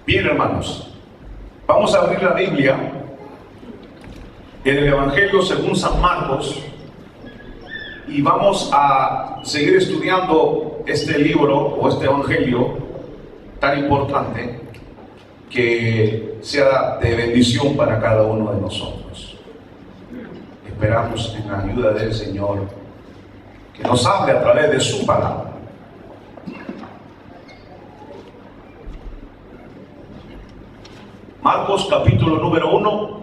Bien, hermanos, vamos a abrir la Biblia en el Evangelio según San Marcos y vamos a seguir estudiando este libro o este Evangelio tan importante que sea de bendición para cada uno de nosotros. Esperamos en la ayuda del Señor que nos hable a través de su palabra. Marcos capítulo número 1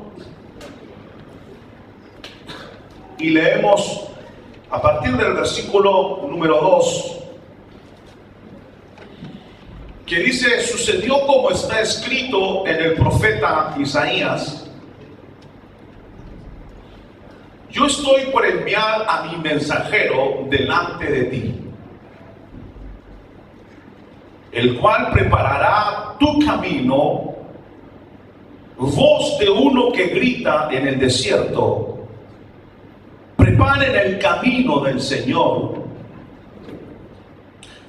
y leemos a partir del versículo número 2 que dice: sucedió como está escrito en el profeta Isaías: yo estoy por enviar a mi mensajero delante de ti, el cual preparará tu camino. Voz de uno que grita en el desierto: preparen el camino del Señor,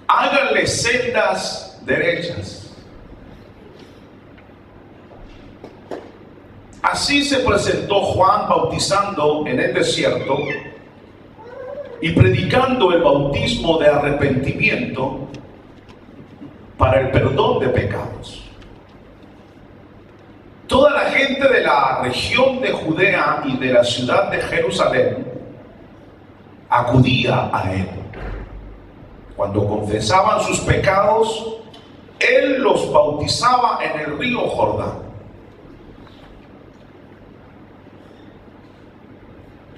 háganle sendas derechas. Así se presentó Juan bautizando en el desierto y predicando el bautismo de arrepentimiento para el perdón de pecados. Toda la gente de la región de Judea y de la ciudad de Jerusalén acudía a él. Cuando confesaban sus pecados, él los bautizaba en el río Jordán.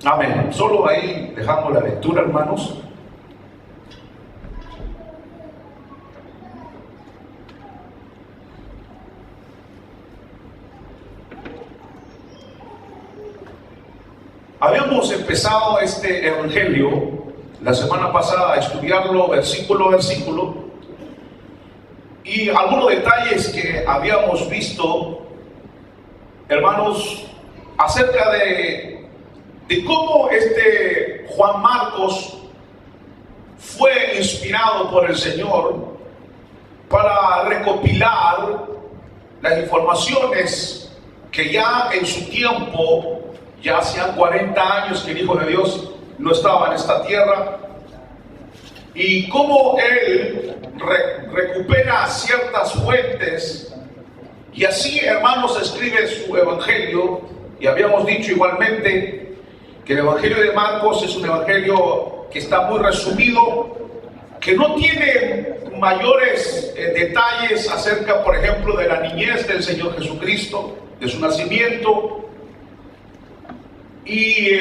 Amén. Solo ahí dejamos la lectura, hermanos. Habíamos empezado este evangelio la semana pasada a estudiarlo versículo a versículo, y algunos detalles que habíamos visto, hermanos, acerca de cómo Juan Marcos fue inspirado por el Señor para recopilar las informaciones que ya en su tiempo, ya hacían 40 años que el Hijo de Dios no estaba en esta tierra, y cómo él recupera ciertas fuentes, y así, hermanos, escribe su evangelio. Y habíamos dicho igualmente que el evangelio de Marcos es un evangelio que está muy resumido, que no tiene mayores detalles acerca, por ejemplo, de la niñez del Señor Jesucristo, de su nacimiento, y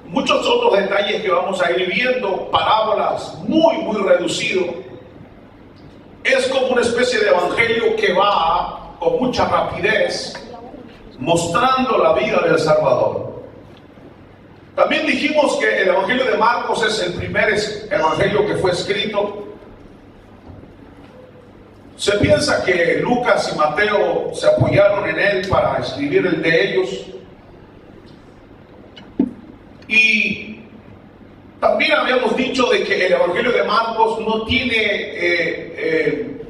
muchos otros detalles que vamos a ir viendo, parábolas, muy reducido. Es como una especie de evangelio que va con mucha rapidez mostrando la vida del Salvador. También dijimos que el evangelio de Marcos es el primer evangelio que fue escrito. Se piensa que Lucas y Mateo se apoyaron en él para escribir el de ellos. Y también habíamos dicho de que el evangelio de Marcos no tiene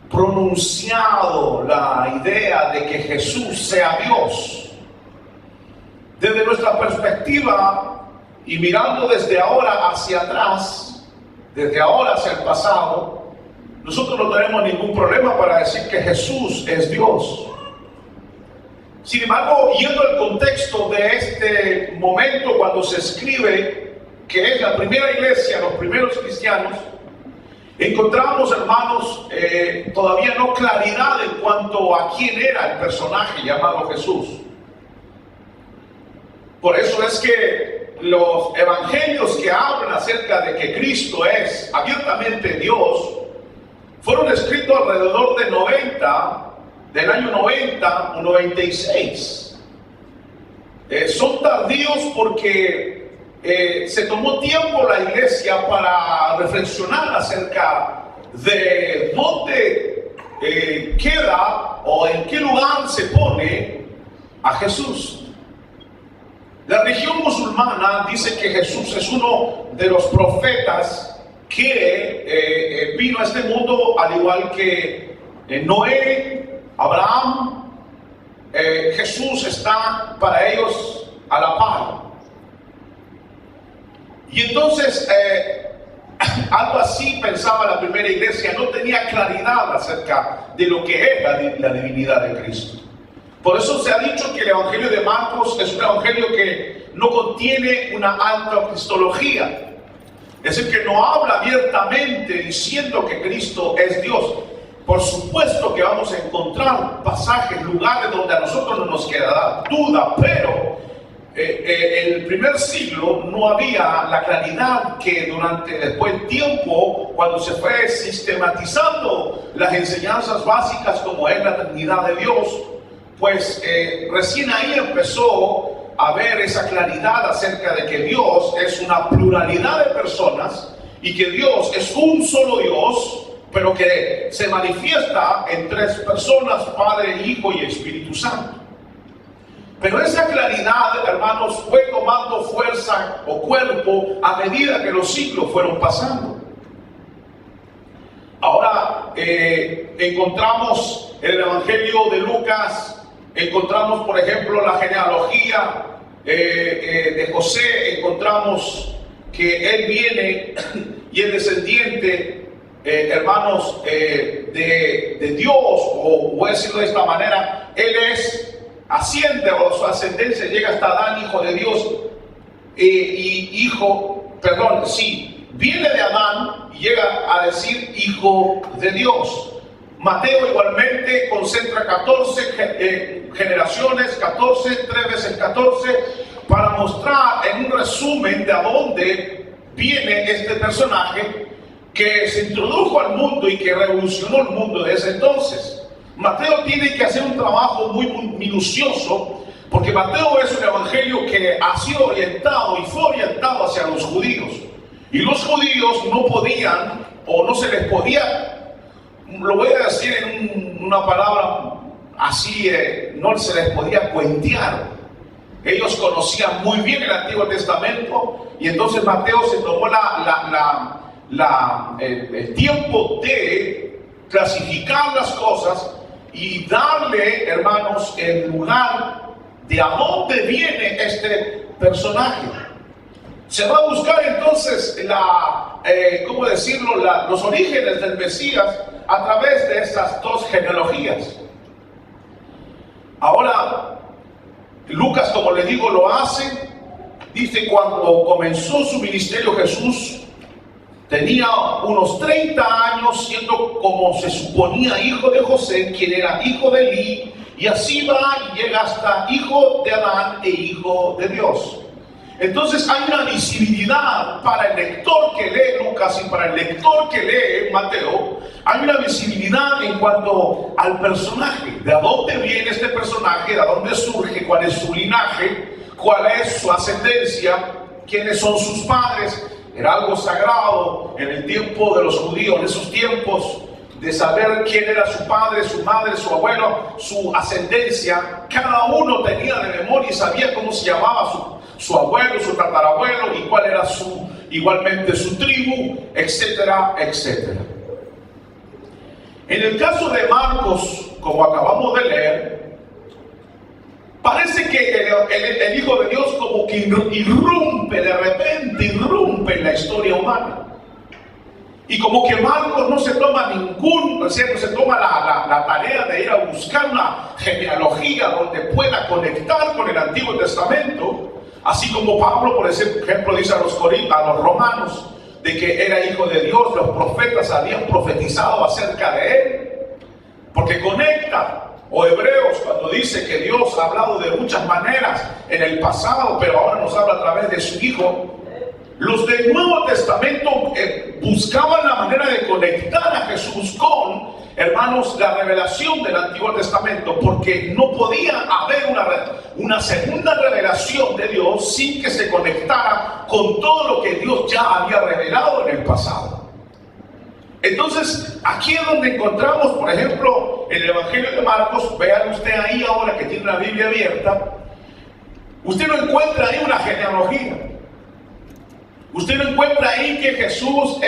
pronunciado la idea de que Jesús sea Dios. Desde nuestra perspectiva y mirando desde ahora hacia atrás, desde ahora hacia el pasado, nosotros no tenemos ningún problema para decir que Jesús es Dios. Sin embargo, yendo al contexto de este momento, cuando se escribe que es la primera iglesia, los primeros cristianos, encontramos, hermanos, todavía no claridad en cuanto a quién era el personaje llamado Jesús. Por eso es que los evangelios que hablan acerca de que Cristo es abiertamente Dios fueron escritos alrededor del año 90 o 96. Son tardíos porque se tomó tiempo la iglesia para reflexionar acerca de dónde queda o en qué lugar se pone a Jesús. La religión musulmana dice que Jesús es uno de los profetas que vino a este mundo al igual que Noé, Abraham, Jesús está para ellos a la par. Y entonces, algo así pensaba la primera iglesia, no tenía claridad acerca de lo que es la divinidad de Cristo. Por eso se ha dicho que el Evangelio de Marcos es un evangelio que no contiene una alta cristología. Es decir, que no habla abiertamente diciendo que Cristo es Dios. Por supuesto que vamos a encontrar pasajes, lugares donde a nosotros no nos quedará duda, pero en el primer siglo no había la claridad que después del tiempo, cuando se fue sistematizando las enseñanzas básicas como es la Trinidad de Dios, pues recién ahí empezó a ver esa claridad acerca de que Dios es una pluralidad de personas y que Dios es un solo Dios, pero que se manifiesta en tres personas, Padre, Hijo y Espíritu Santo. Pero esa claridad, hermanos, fue tomando fuerza o cuerpo a medida que los siglos fueron pasando. Ahora encontramos en el Evangelio de Lucas, encontramos por ejemplo la genealogía de José, encontramos que él viene y es descendiente, hermanos, de Dios, o voy a decirlo de esta manera, él asciende, o su ascendencia llega hasta Adán, hijo de Dios, viene de Adán y llega a decir hijo de Dios. Mateo igualmente concentra 14 generaciones, 3 veces 14, para mostrar en un resumen de a dónde viene este personaje que se introdujo al mundo y que revolucionó el mundo de ese entonces. Mateo tiene que hacer un trabajo muy minucioso, porque Mateo es un evangelio que ha sido orientado y fue orientado hacia los judíos. Y los judíos no podían, o no se les podía, lo voy a decir en una palabra así, no se les podía cuentear. Ellos conocían muy bien el Antiguo Testamento, y entonces Mateo se tomó el tiempo de clasificar las cosas y darle, hermanos, el lugar de a dónde viene este personaje. Se va a buscar entonces los orígenes del Mesías a través de estas dos genealogías. Ahora, Lucas, como les digo, lo hace. Dice, cuando comenzó su ministerio Jesús, tenía unos 30 años, siendo como se suponía hijo de José, quien era hijo de Elí, y así va y llega hasta hijo de Adán e hijo de Dios. Entonces hay una visibilidad para el lector que lee Lucas y para el lector que lee Mateo. Hay una visibilidad en cuanto al personaje, de a dónde viene este personaje, de a dónde surge, cuál es su linaje, cuál es su ascendencia, quiénes son sus padres. Era algo sagrado en el tiempo de los judíos, en esos tiempos, de saber quién era su padre, su madre, su abuelo, su ascendencia. Cada uno tenía de memoria y sabía cómo se llamaba su abuelo, su tatarabuelo, y cuál era igualmente su tribu, etcétera, etcétera. En el caso de Marcos, como acabamos de leer, parece que el Hijo de Dios como que de repente irrumpe en la historia humana. Y como que Marcos no se toma la tarea de ir a buscar una genealogía donde pueda conectar con el Antiguo Testamento, así como Pablo, por ejemplo, dice a los romanos, de que era hijo de Dios, los profetas habían profetizado acerca de él, porque conecta. O Hebreos, cuando dice que Dios ha hablado de muchas maneras en el pasado, pero ahora nos habla a través de su Hijo. Los del Nuevo Testamento buscaban la manera de conectar a Jesús con, hermanos, la revelación del Antiguo Testamento, porque no podía haber una segunda revelación de Dios sin que se conectara con todo lo que Dios ya había revelado en el pasado. Entonces, aquí es donde encontramos, por ejemplo, en el Evangelio de Marcos. Vean usted ahí ahora que tiene una Biblia abierta, usted no encuentra ahí una genealogía. Usted no encuentra ahí que Jesús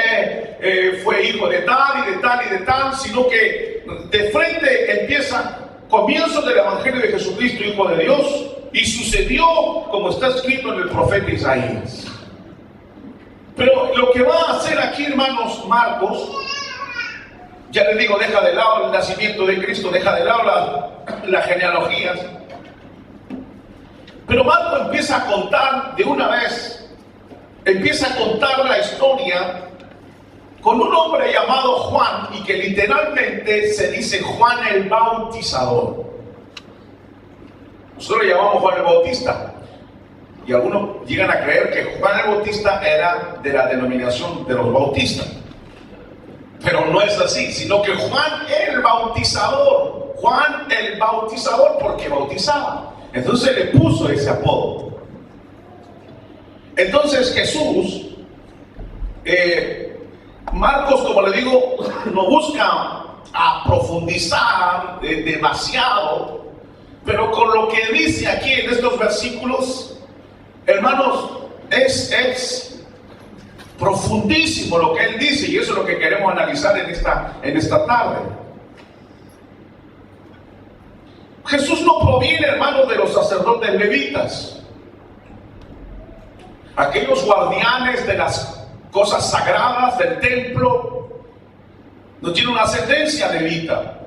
fue hijo de tal y de tal y de tal, sino que de frente empieza comienzo del Evangelio de Jesucristo, Hijo de Dios, y sucedió como está escrito en el profeta Isaías. Pero lo que va a hacer aquí, hermanos, Marcos, ya les digo, deja de lado el nacimiento de Cristo, deja de lado las genealogías. Pero Marcos empieza a contar de una vez, empieza a contar la historia con un hombre llamado Juan, y que literalmente se dice Juan el Bautizador. Nosotros lo llamamos Juan el Bautista, y algunos llegan a creer que Juan el Bautista era de la denominación de los bautistas, pero no es así, sino que Juan el Bautizador, Juan el Bautizador, porque bautizaba, entonces le puso ese apodo. Entonces Jesús, Marcos, como le digo, no busca a profundizar demasiado, pero con lo que dice aquí en estos versículos, hermanos, es profundísimo lo que él dice, y eso es lo que queremos analizar en esta tarde. Jesús no proviene, hermanos, de los sacerdotes levitas, aquellos guardianes de las cosas sagradas del templo. No tiene una ascendencia levita.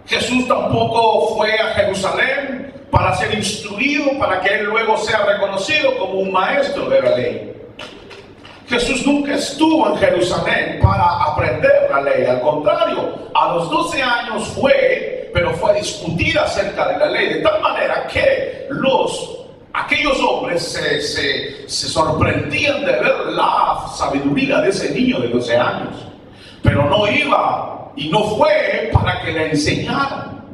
Jesús tampoco fue a Jerusalén para ser instruido, para que él luego sea reconocido como un maestro de la ley. Jesús nunca estuvo en Jerusalén para aprender la ley. Al contrario, a los 12 años fue, pero fue a discutir acerca de la ley, de tal manera que aquellos hombres se sorprendían de ver la sabiduría de ese niño de 12 años, pero no iba y no fue para que le enseñaran.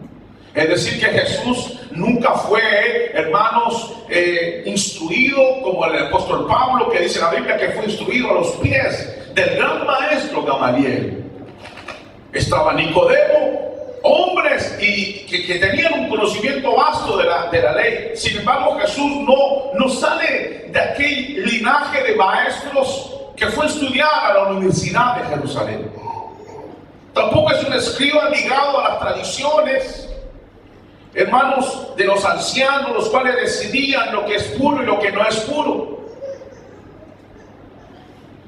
Es decir, que Jesús nunca fue, hermanos, instruido como el apóstol Pablo, que dice en la Biblia que fue instruido a los pies del gran maestro Gamaliel. Estaba Nicodemo, hombres que tenían un conocimiento vasto de la ley. Sin embargo, Jesús no sale de aquel linaje de maestros que fue a estudiar a la Universidad de Jerusalén. Tampoco es un escriba ligado a las tradiciones, hermanos, de los ancianos, los cuales decidían lo que es puro y lo que no es puro.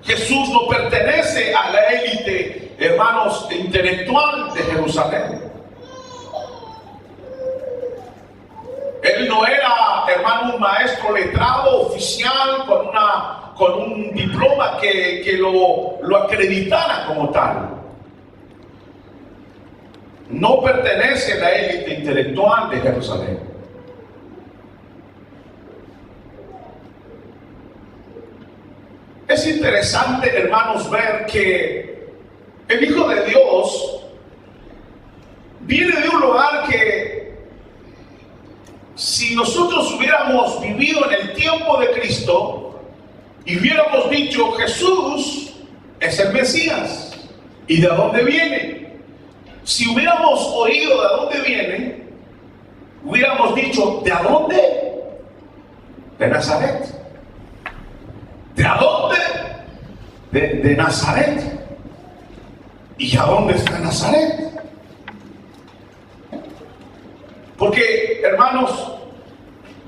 Jesús no pertenece a la élite, hermanos, intelectual de Jerusalén. Él no era, hermano, un maestro letrado oficial con un diploma que lo acreditara como tal. No pertenece a la élite intelectual de Jerusalén. Es interesante, hermanos, ver que el Hijo de Dios viene de un lugar que, si nosotros hubiéramos vivido en el tiempo de Cristo y hubiéramos dicho Jesús es el Mesías, ¿y de dónde viene? Si hubiéramos oído de dónde viene, hubiéramos dicho, ¿de dónde? De Nazaret. ¿De dónde? De Nazaret. ¿Y a dónde está Nazaret? Porque, hermanos,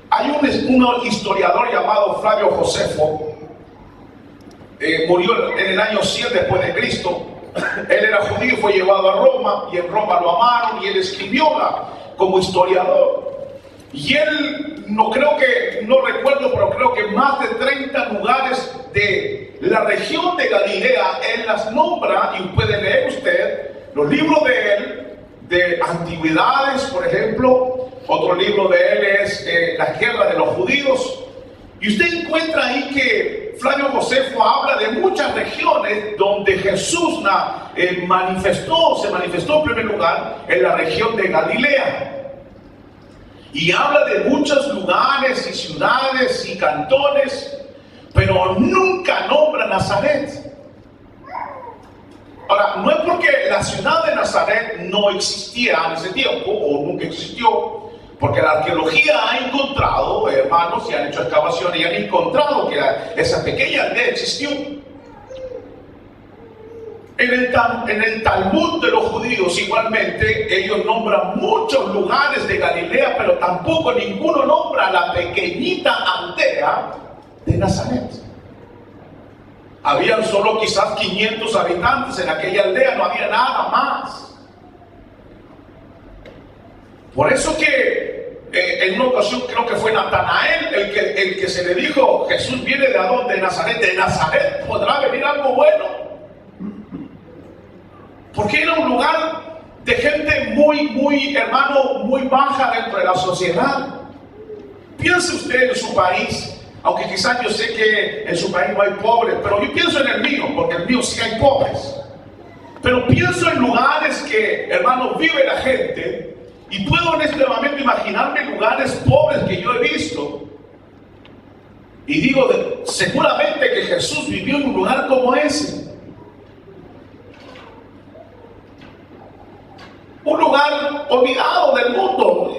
hay un historiador llamado Flavio Josefo, murió en el año 100 después de Cristo. Él era judío, fue llevado a Roma, y en Roma lo amaron, y él escribió como historiador. Y él, no recuerdo, pero creo que más de 30 lugares de la región de Galilea, él las nombra, y puede leer usted los libros de él, de antigüedades, por ejemplo. Otro libro de él es La guerra de los judíos. Y usted encuentra ahí que Flavio Josefo habla de muchas regiones donde Jesús se manifestó en primer lugar en la región de Galilea. Y habla de muchos lugares y ciudades y cantones, pero nunca nombra Nazaret. Ahora, no es porque la ciudad de Nazaret no existía en ese tiempo, o nunca existió, Porque la arqueología ha encontrado, hermanos, y han hecho excavaciones y han encontrado que esa pequeña aldea existió. En el Talmud de los judíos igualmente, ellos nombran muchos lugares de Galilea, pero tampoco ninguno nombra la pequeñita aldea de Nazaret. Habían solo quizás 500 habitantes en aquella aldea, no había nada más. Por eso que en una ocasión creo que fue Natanael el que se le dijo: Jesús viene ¿de dónde? De Nazaret. ¿De Nazaret podrá venir algo bueno? Porque era un lugar de gente muy, hermano, muy baja dentro de la sociedad. Piense usted en su país, aunque quizás yo sé que en su país no hay pobres, pero yo pienso en el mío, porque en el mío sí hay pobres. Pero pienso en lugares que, hermano, vive la gente, y puedo en este momento imaginarme lugares pobres que yo he visto. Y digo, seguramente que Jesús vivió en un lugar como ese. Un lugar olvidado del mundo.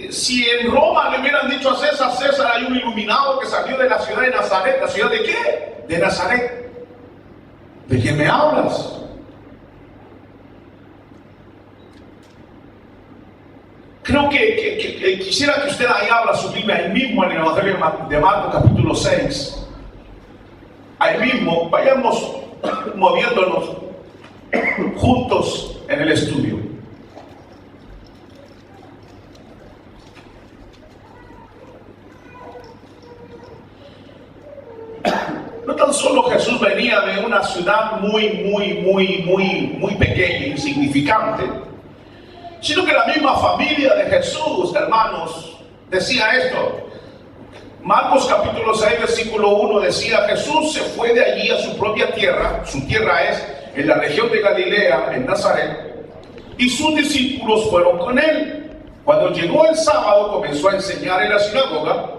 Si en Roma le hubieran dicho a César: César, hay un iluminado que salió de la ciudad de Nazaret. ¿La ciudad de qué? De Nazaret. ¿De quién me hablas? Creo que quisiera que usted ahí abra su Biblia, ahí mismo en el Evangelio de Marcos capítulo 6. Ahí mismo, vayamos moviéndonos juntos en el estudio. No tan solo Jesús venía de una ciudad muy pequeña, insignificante, sino que la misma familia de Jesús, hermanos, decía esto. Marcos capítulo 6, versículo 1 decía: Jesús se fue de allí a su propia tierra, su tierra es en la región de Galilea, en Nazaret, y sus discípulos fueron con él. Cuando llegó el sábado, comenzó a enseñar en la sinagoga,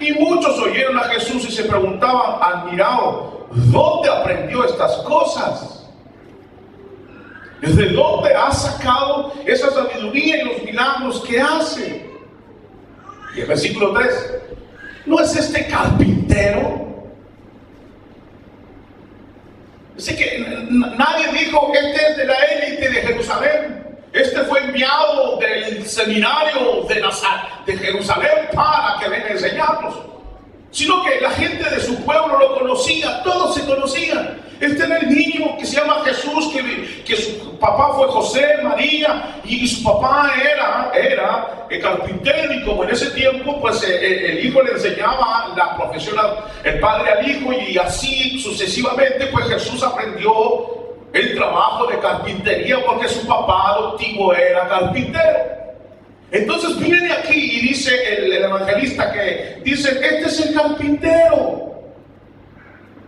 y muchos oyeron a Jesús y se preguntaban admirados: ¿dónde aprendió estas cosas? ¿Desde dónde ha sacado esa sabiduría y los milagros que hace? Y el versículo 3: ¿no es este carpintero? Así que nadie dijo: este es de la élite de Jerusalén, este fue enviado del seminario de Jerusalén para que venga a enseñarnos. Sino que la gente de su pueblo lo conocía, todos se conocían. Este era el niño que se llama Jesús, que su papá fue José, María, y su papá era el carpintero, y como en ese tiempo pues el hijo le enseñaba la profesión el padre al hijo, y así sucesivamente pues Jesús aprendió el trabajo de carpintería porque su papá adoptivo era carpintero. Entonces viene aquí y dice el evangelista que dice: este es el carpintero.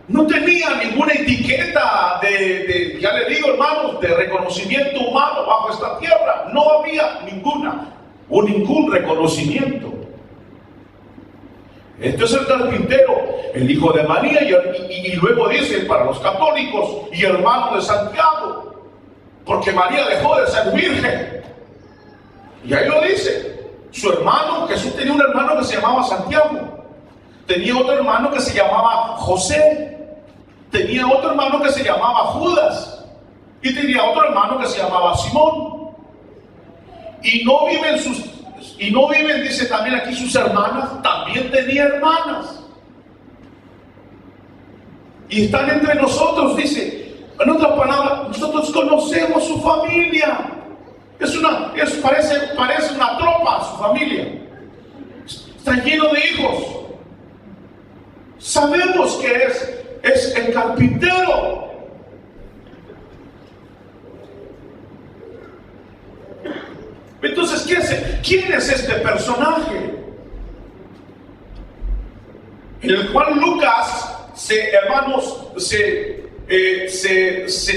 No tenía ninguna etiqueta ya le digo, hermanos, de reconocimiento humano bajo esta tierra. No había ningún reconocimiento. Este es el carpintero, el hijo de María, y luego dice para los católicos, y hermano de Santiago, porque María dejó de ser virgen. Y ahí lo dice, su hermano, Jesús tenía un hermano que se llamaba Santiago, tenía otro hermano que se llamaba José, tenía otro hermano que se llamaba Judas, y tenía otro hermano que se llamaba Simón. Y no viven, dice también aquí, sus hermanas, también tenía hermanas. Y están entre nosotros, dice. En otras palabras, nosotros conocemos su familia. Parece una tropa su familia. Está lleno de hijos. Sabemos que es el carpintero. Entonces, ¿quién es este personaje? En el cual Lucas se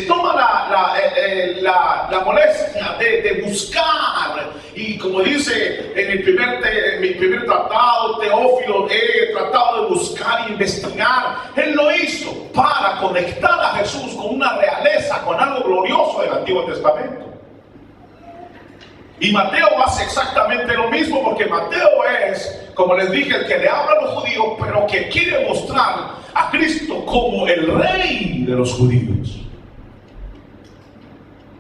toma la molestia de buscar, y como dice en mi primer tratado, Teófilo, he tratado de buscar e investigar. Él lo hizo para conectar a Jesús con una realeza, con algo glorioso del Antiguo Testamento. Y Mateo hace exactamente lo mismo, porque Mateo es, como les dije, el que le habla a los judíos, pero que quiere mostrar a Cristo como el rey de los judíos.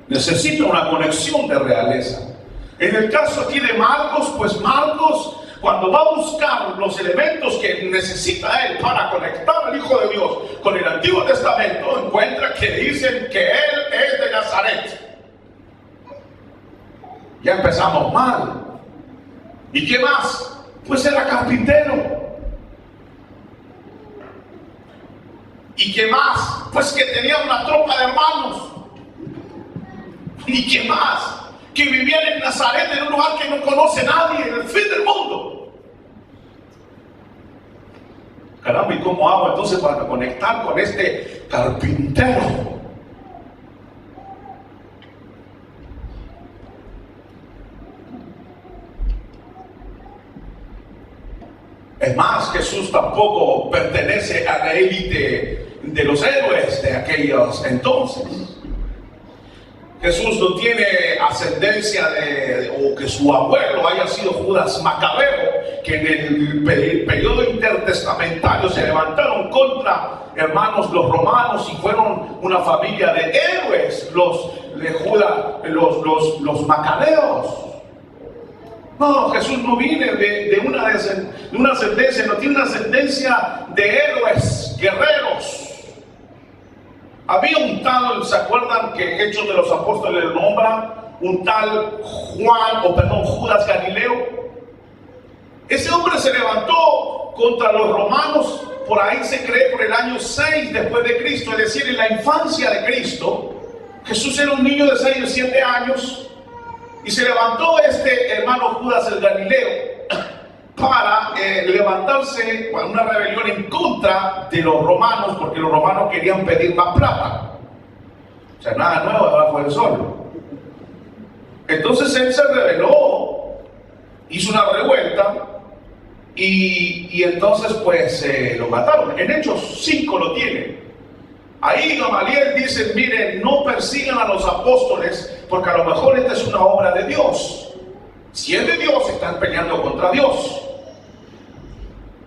Necesita una conexión de realeza. En el caso aquí de Marcos, pues Marcos, cuando va a buscar los elementos que necesita él para conectar al Hijo de Dios con el Antiguo Testamento, encuentra que dicen que él es de Nazaret. Ya empezamos mal. ¿Y qué más? Pues era carpintero. ¿Y qué más? Pues que tenía una tropa de hermanos. ¿Y qué más? Que vivían en Nazaret, en un lugar que no conoce nadie, en el fin del mundo. Caramba, ¿y cómo hago entonces para conectar con este carpintero? Es más, Jesús tampoco pertenece a la élite de los héroes de aquellos entonces. Jesús no tiene ascendencia o que su abuelo haya sido Judas Macabeo, que en el periodo intertestamentario se levantaron contra, hermanos, los romanos y fueron una familia de héroes, los macabeos. No, Jesús no viene de una ascendencia, no tiene una ascendencia de héroes, guerreros. Había un tal, ¿se acuerdan que Hechos de los Apóstoles le nombra? Un tal Judas Galileo. Ese hombre se levantó contra los romanos, por ahí se cree por el año 6 después de Cristo, es decir, en la infancia de Cristo. Jesús era un niño de 6 o 7 años. Y se levantó este hermano Judas el Galileo para levantarse para una rebelión en contra de los romanos, porque los romanos querían pedir más plata. O sea, nada nuevo debajo del sol. Entonces él se rebeló, hizo una revuelta y entonces pues lo mataron. En Hechos 5 lo tiene. Ahí Gamaliel dice, miren, no persigan a los apóstoles, porque a lo mejor esta es una obra de Dios. Si es de Dios, están peleando contra Dios.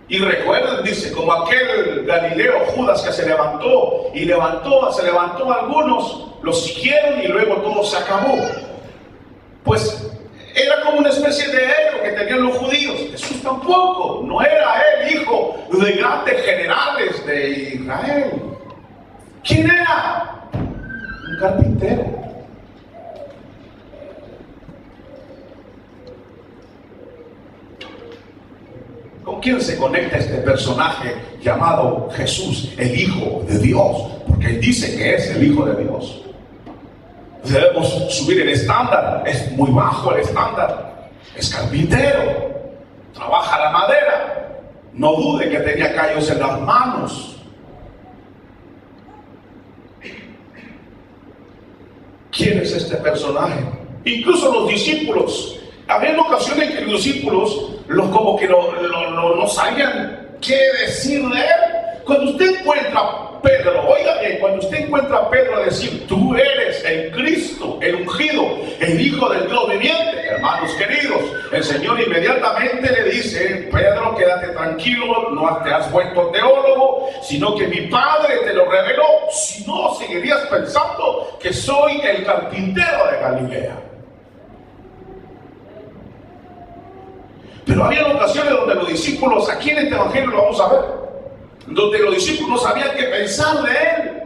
Y recuerden, dice, como aquel Galileo Judas que se levantó a algunos, los siguieron y luego todo se acabó. Pues era como una especie de héroe que tenían los judíos. Jesús tampoco, no era él hijo de grandes generales de Israel. ¿Quién era? Un carpintero. ¿Con quién se conecta este personaje llamado Jesús, el Hijo de Dios? Porque él dice que es el Hijo de Dios. Debemos subir el estándar. Es muy bajo el estándar. Es carpintero. Trabaja la madera. No dude que tenía callos en las manos. ¿Quién es este personaje? Incluso los discípulos. Había ocasiones que los discípulos como que no sabían qué decir de él. Cuando usted encuentra a Pedro, oiga bien, cuando usted encuentra a Pedro decir, tú eres el Cristo, el ungido, el Hijo del Dios viviente, hermanos queridos, el Señor inmediatamente le dice, Pedro, quédate tranquilo, no te has vuelto teólogo, sino que mi Padre te lo reveló. Si no, seguirías pensando que soy el carpintero de Galilea. Pero había ocasiones donde los discípulos, aquí en este evangelio lo vamos a ver, donde los discípulos no sabían qué pensar de él.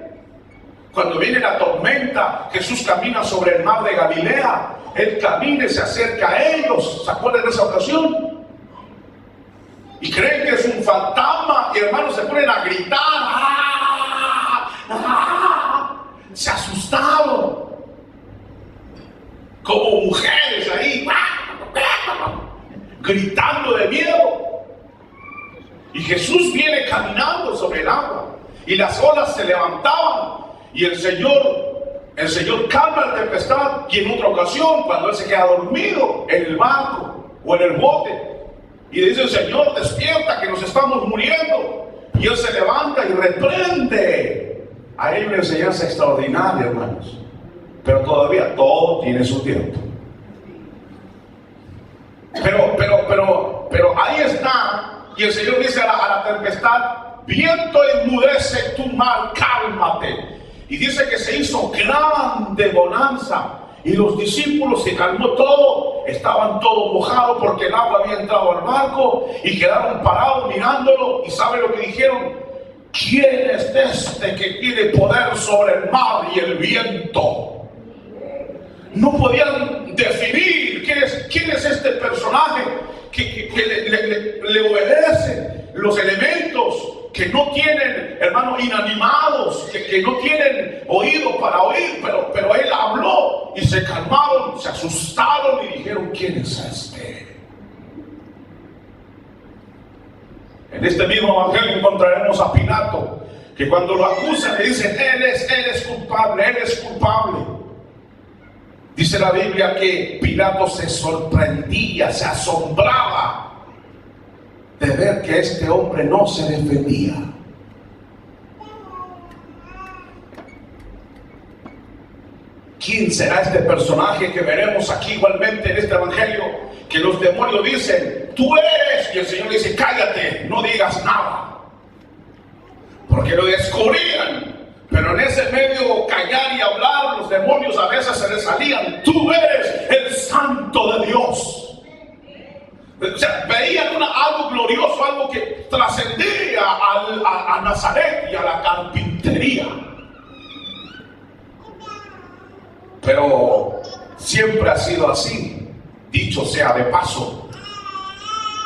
Cuando viene la tormenta, Jesús camina sobre el mar de Galilea, él camina y se acerca a ellos. ¿Se acuerdan de esa ocasión? Y creen que es un fantasma y hermanos se ponen a gritar. ¡Ah! ¡Ah! Se asustaron como mujeres ahí gritando de miedo. Y Jesús viene caminando sobre el agua y las olas se levantaban y el Señor calma la tempestad. Y en otra ocasión, cuando él se queda dormido en el barco o en el bote y le dice el Señor, despierta que nos estamos muriendo, y él se levanta y reprende. Hay una enseñanza extraordinaria, hermanos, pero todavía todo tiene su tiempo. y el Señor dice a la tempestad: viento, enmudece tu mar, cálmate. Y dice que se hizo grande bonanza. Y los discípulos, se calmó todo, estaban todos mojados porque el agua había entrado al barco y quedaron parados mirándolo. ¿Y sabe lo que dijeron? ¿Quién es este que tiene poder sobre el mar y el viento? No podían definir quién es este personaje que le obedece los elementos, que no tienen, hermano, inanimados, que no tienen oídos para oír, pero él habló y se calmaron, se asustaron y dijeron: ¿quién es este? En este mismo evangelio encontraremos a Pilato, que cuando lo acusan le dicen: él es culpable, él es culpable. Dice la Biblia que Pilato se sorprendía, se asombraba de ver que este hombre no se defendía. ¿Quién será este personaje que veremos aquí igualmente en este evangelio? Que los demonios dicen: tú eres, y el Señor dice: cállate, no digas nada. Porque lo descubrían, pero en ese medio callar y hablar, los demonios a veces se les salían: tú eres el Santo de Dios. O sea, veían algo glorioso, algo que trascendía a Nazaret y a la carpintería. Pero siempre ha sido así. Dicho sea de paso,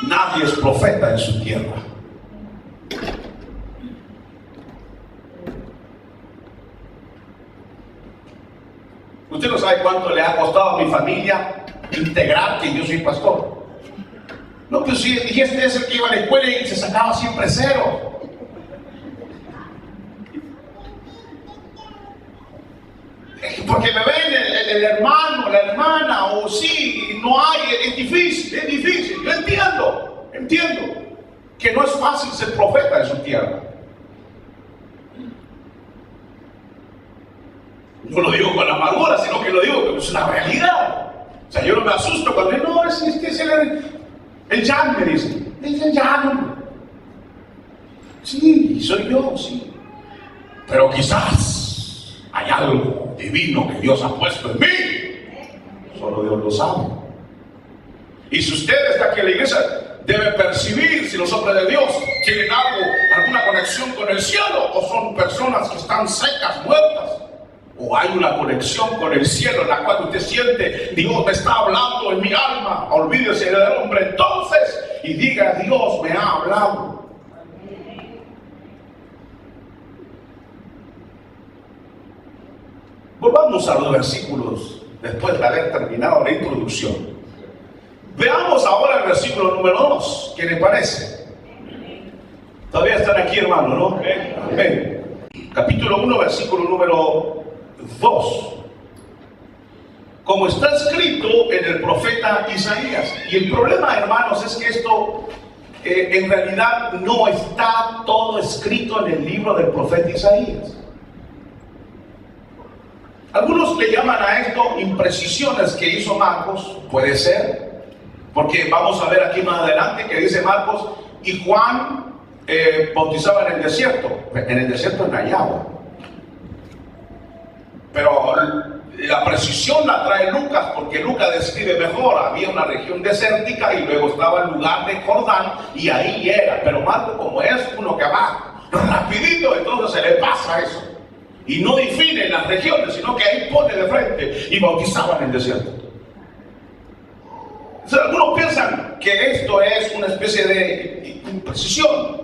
nadie es profeta en su tierra. Usted no sabe cuánto le ha costado a mi familia integrar que yo soy pastor. No, pues sí, y este es el que iba a la escuela y se sacaba siempre 0. Porque me ven el hermano, la hermana, o sí, no hay, es difícil. Yo entiendo que no es fácil ser profeta en su tierra. No lo digo con amargura, sino que lo digo que es una realidad. O sea, yo no me asusto cuando no, es el Jan, me dice. Es el Jan. Sí, soy yo, sí. Pero quizás hay algo divino que Dios ha puesto en mí. Solo Dios lo sabe. Y si usted está aquí en la iglesia, debe percibir si los hombres de Dios tienen alguna conexión con el cielo, o son personas que están secas, muertas. O hay una conexión con el cielo en la cual usted siente: Dios me está hablando en mi alma. Olvídese del hombre entonces y diga: Dios me ha hablado. Volvamos a los versículos después de haber terminado la introducción. Veamos ahora el versículo número 2. ¿Qué le parece? Todavía están aquí, hermano, ¿no? Amén. Capítulo 1, versículo número 2. Como está escrito en el profeta Isaías. Y el problema, hermanos, es que esto en realidad no está todo escrito en el libro del profeta Isaías. Algunos le llaman a esto imprecisiones que hizo Marcos. Puede ser, porque vamos a ver aquí más adelante que dice Marcos: y Juan bautizaba en el desierto en agua. Pero la precisión la trae Lucas, porque Lucas describe mejor. Había una región desértica y luego estaba el lugar de Jordán, y ahí era. Pero Marcos, como es uno que va rapidito, entonces se le pasa eso. Y no define las regiones, sino que ahí pone de frente: y bautizaban en el desierto. O sea, algunos piensan que esto es una especie de imprecisión.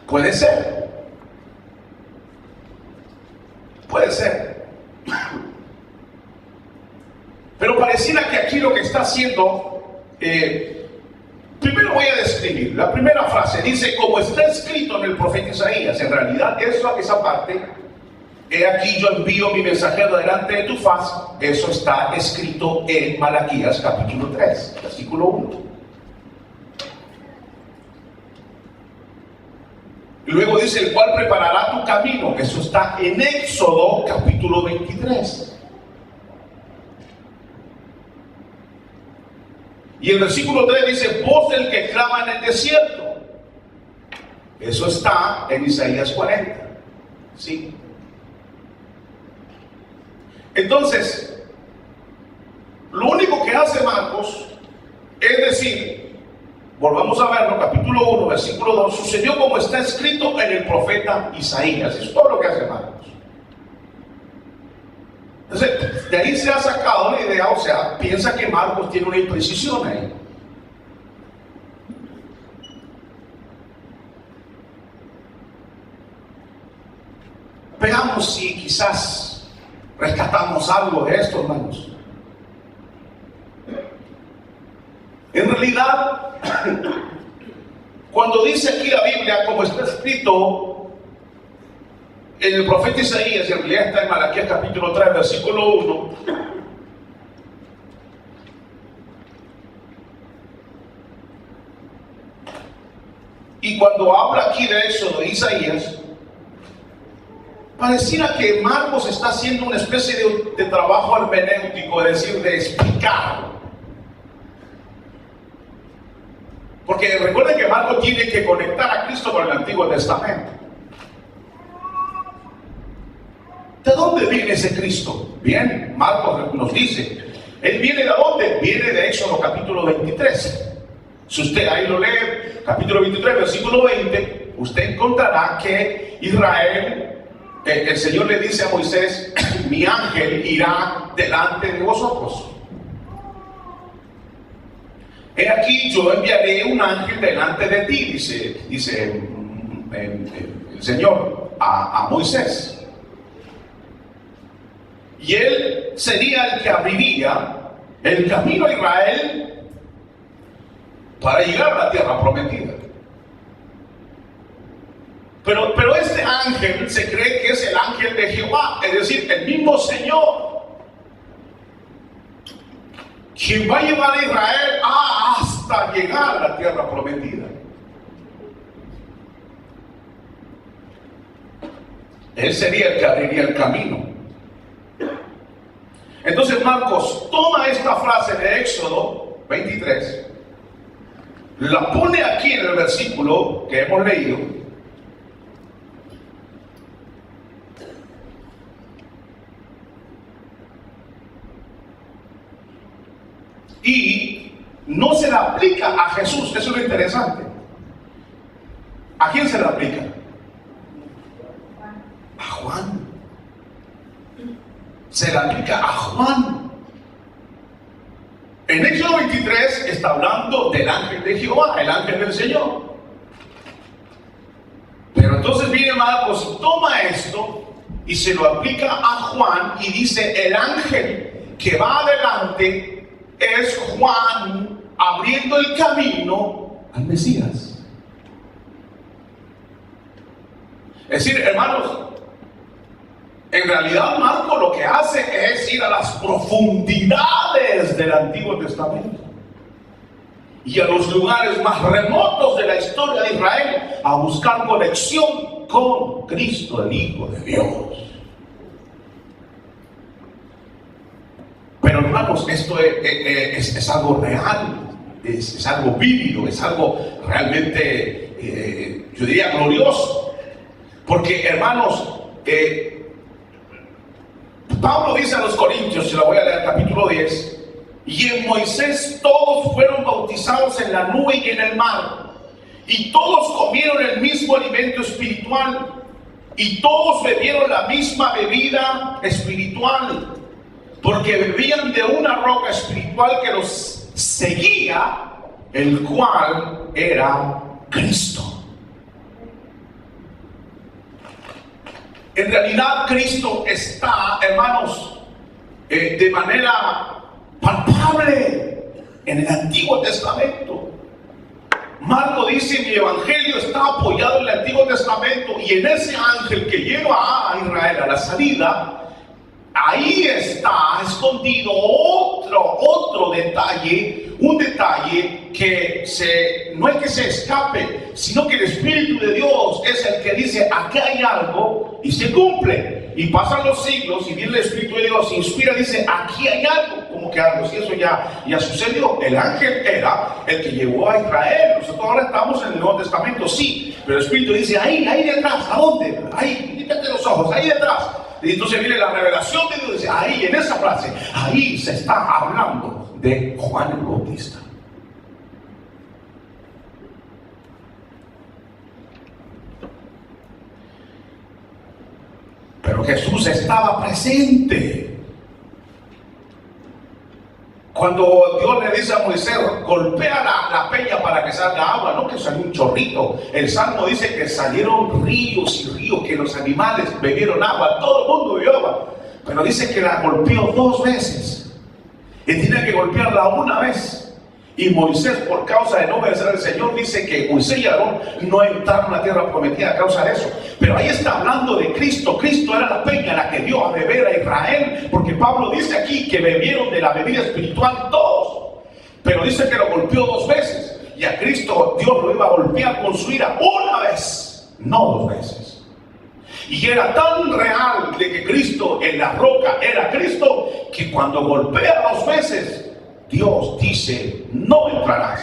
Puede ser. Pero pareciera que aquí lo que está haciendo, primero voy a describir. La primera frase dice: como está escrito en el profeta Isaías. En realidad esa parte: he aquí yo envío mi mensajero delante de tu faz. Eso está escrito en Malaquías capítulo 3, versículo 1. Y luego dice: el cual preparará tu camino. Eso está en Éxodo capítulo 23. Y el versículo 3 dice: voz del que clama en el desierto. Eso está en Isaías 40. ¿Sí? Entonces, lo único que hace Marcos es decir, volvamos a verlo, capítulo 1, versículo 2, sucedió como está escrito en el profeta Isaías. Es todo lo que hace Marcos. Entonces, de ahí se ha sacado la idea, o sea, piensa que Marcos tiene una imprecisión ahí. Veamos si quizás rescatamos algo de esto, hermanos. En realidad, cuando dice aquí la Biblia, como está escrito en el profeta Isaías, en realidad está en Malaquías capítulo 3, versículo 1, y cuando habla aquí de eso, de Isaías, pareciera que Marcos está haciendo una especie de trabajo hermenéutico, es decir, de explicar. Porque recuerden que Marcos tiene que conectar a Cristo con el Antiguo Testamento. ¿De dónde viene ese Cristo? Bien, Marcos nos dice. ¿Él viene de dónde? Viene de Éxodo capítulo 23. Si usted ahí lo lee, capítulo 23, versículo 20, usted encontrará que Israel, el Señor le dice a Moisés, mi ángel irá delante de vosotros. He aquí, yo enviaré un ángel delante de ti, dice el Señor a Moisés. Y él sería el que abriría el camino a Israel para llegar a la tierra prometida. Pero este ángel se cree que es el ángel de Jehová, es decir, el mismo Señor, quien va a llevar a Israel hasta llegar a la tierra prometida. Él sería el que abriría el camino. Entonces Marcos toma esta frase de Éxodo 23, la pone aquí en el versículo que hemos leído, y no se la aplica a Jesús. Eso es lo interesante. ¿A quién se la aplica? A Juan. Se la aplica a Juan. En Éxodo 23 está hablando del ángel de Jehová, el ángel del Señor. Pero entonces viene Marcos, toma esto y se lo aplica a Juan y dice, el ángel que va adelante es Juan abriendo el camino al Mesías. Es decir, hermanos, en realidad Marcos lo que hace es ir a las profundidades del Antiguo Testamento y a los lugares más remotos de la historia de Israel a buscar conexión con Cristo, el Hijo de Dios. Pero hermanos, esto es algo real, es algo vívido, es algo realmente, yo diría, glorioso. Porque hermanos, Pablo dice a los Corintios, se lo voy a leer, capítulo 10, y en Moisés todos fueron bautizados en la nube y en el mar, y todos comieron el mismo alimento espiritual, y todos bebieron la misma bebida espiritual, porque bebían de una roca espiritual que los seguía, el cual era Cristo. En realidad Cristo está, hermanos, de manera palpable en el Antiguo Testamento. Marco dice, mi evangelio está apoyado en el Antiguo Testamento, y en ese ángel que lleva a Israel a la salida, ahí está escondido otro detalle, un detalle que no es que se escape, sino que el Espíritu de Dios es el que dice, aquí hay algo, y se cumple. y pasan los siglos y viene el Espíritu de Dios, inspira, dice, aquí hay algo, como que algo, si eso ya sucedió. El ángel era el que llevó a Israel. Nosotros ahora estamos en el Nuevo Testamento, sí, pero el Espíritu dice, ahí detrás, ¿a dónde? Ahí, quítate los ojos, ahí detrás. Y entonces viene la revelación de Dios, dice, ahí, en esa frase, ahí se está hablando de Juan el Bautista. Pero Jesús estaba presente. Cuando Dios le dice a Moisés, golpea la peña para que salga agua, no que salió un chorrito. El Salmo dice que salieron ríos y ríos, que los animales bebieron agua, todo el mundo bebió agua. Pero dice que la golpeó 2 veces. Y tiene que golpearla una vez. Y Moisés, por causa de no obedecer al Señor, dice que Moisés y Aarón no entraron a la tierra prometida a causa de eso. Pero ahí está hablando de Cristo. Cristo era la peña, la que dio a beber a Israel, porque Pablo dice aquí que bebieron de la bebida espiritual todos. Pero dice que lo golpeó 2 veces. Y a Cristo Dios lo iba a golpear con su ira una vez, no 2 veces. Y era tan real de que Cristo en la roca era Cristo, que cuando golpea 2 veces, Dios dice, no entrarás.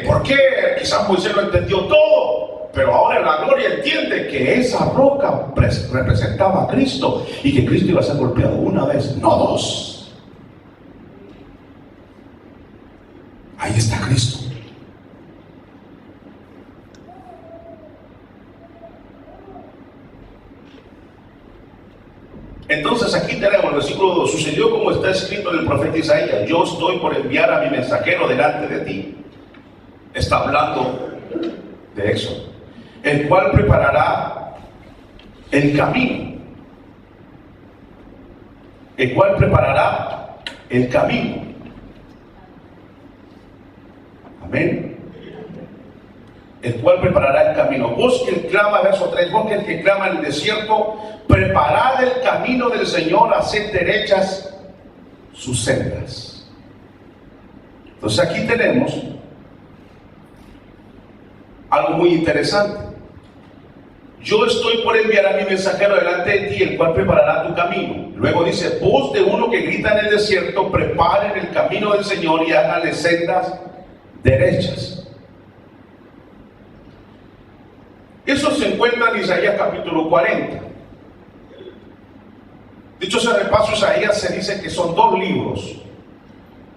¿Por qué? Quizás Moisés lo entendió todo, pero ahora la gloria entiende que esa roca representaba a Cristo y que Cristo iba a ser golpeado una vez, no 2. Ahí está Cristo. Entonces aquí tenemos el versículo 2. Sucedió como está escrito en el profeta Isaías: yo estoy por enviar a mi mensajero delante de ti. Está hablando de Éxodo, el cual preparará el camino. El cual preparará el camino. Amén. El cual preparará el camino. Vos que clama, verso 3, vos que clama en el desierto, preparad el camino del Señor, haced derechas sus sendas. Entonces aquí tenemos algo muy interesante. Yo estoy por enviar a mi mensajero delante de ti, el cual preparará tu camino. Luego dice, voz de uno que grita en el desierto, preparen el camino del Señor y háganle sendas derechas. Eso se encuentra en Isaías capítulo 40. Dicho sea de paso, Isaías se dice que son 2 libros.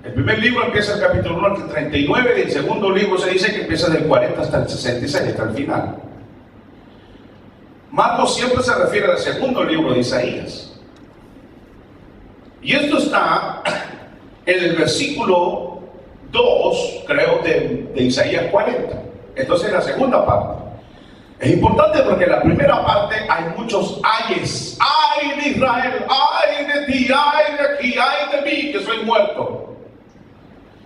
El primer libro empieza el capítulo 1 hasta el 39, y el segundo libro se dice que empieza del 40 hasta el 66, hasta el final. Marcos siempre se refiere al segundo libro de Isaías. Y esto está en el versículo 2, creo, de Isaías 40. Entonces, en la segunda parte. Es importante porque en la primera parte hay muchos ayes. Ay de Israel, ay de ti, ay de aquí, ay de mí, que soy muerto.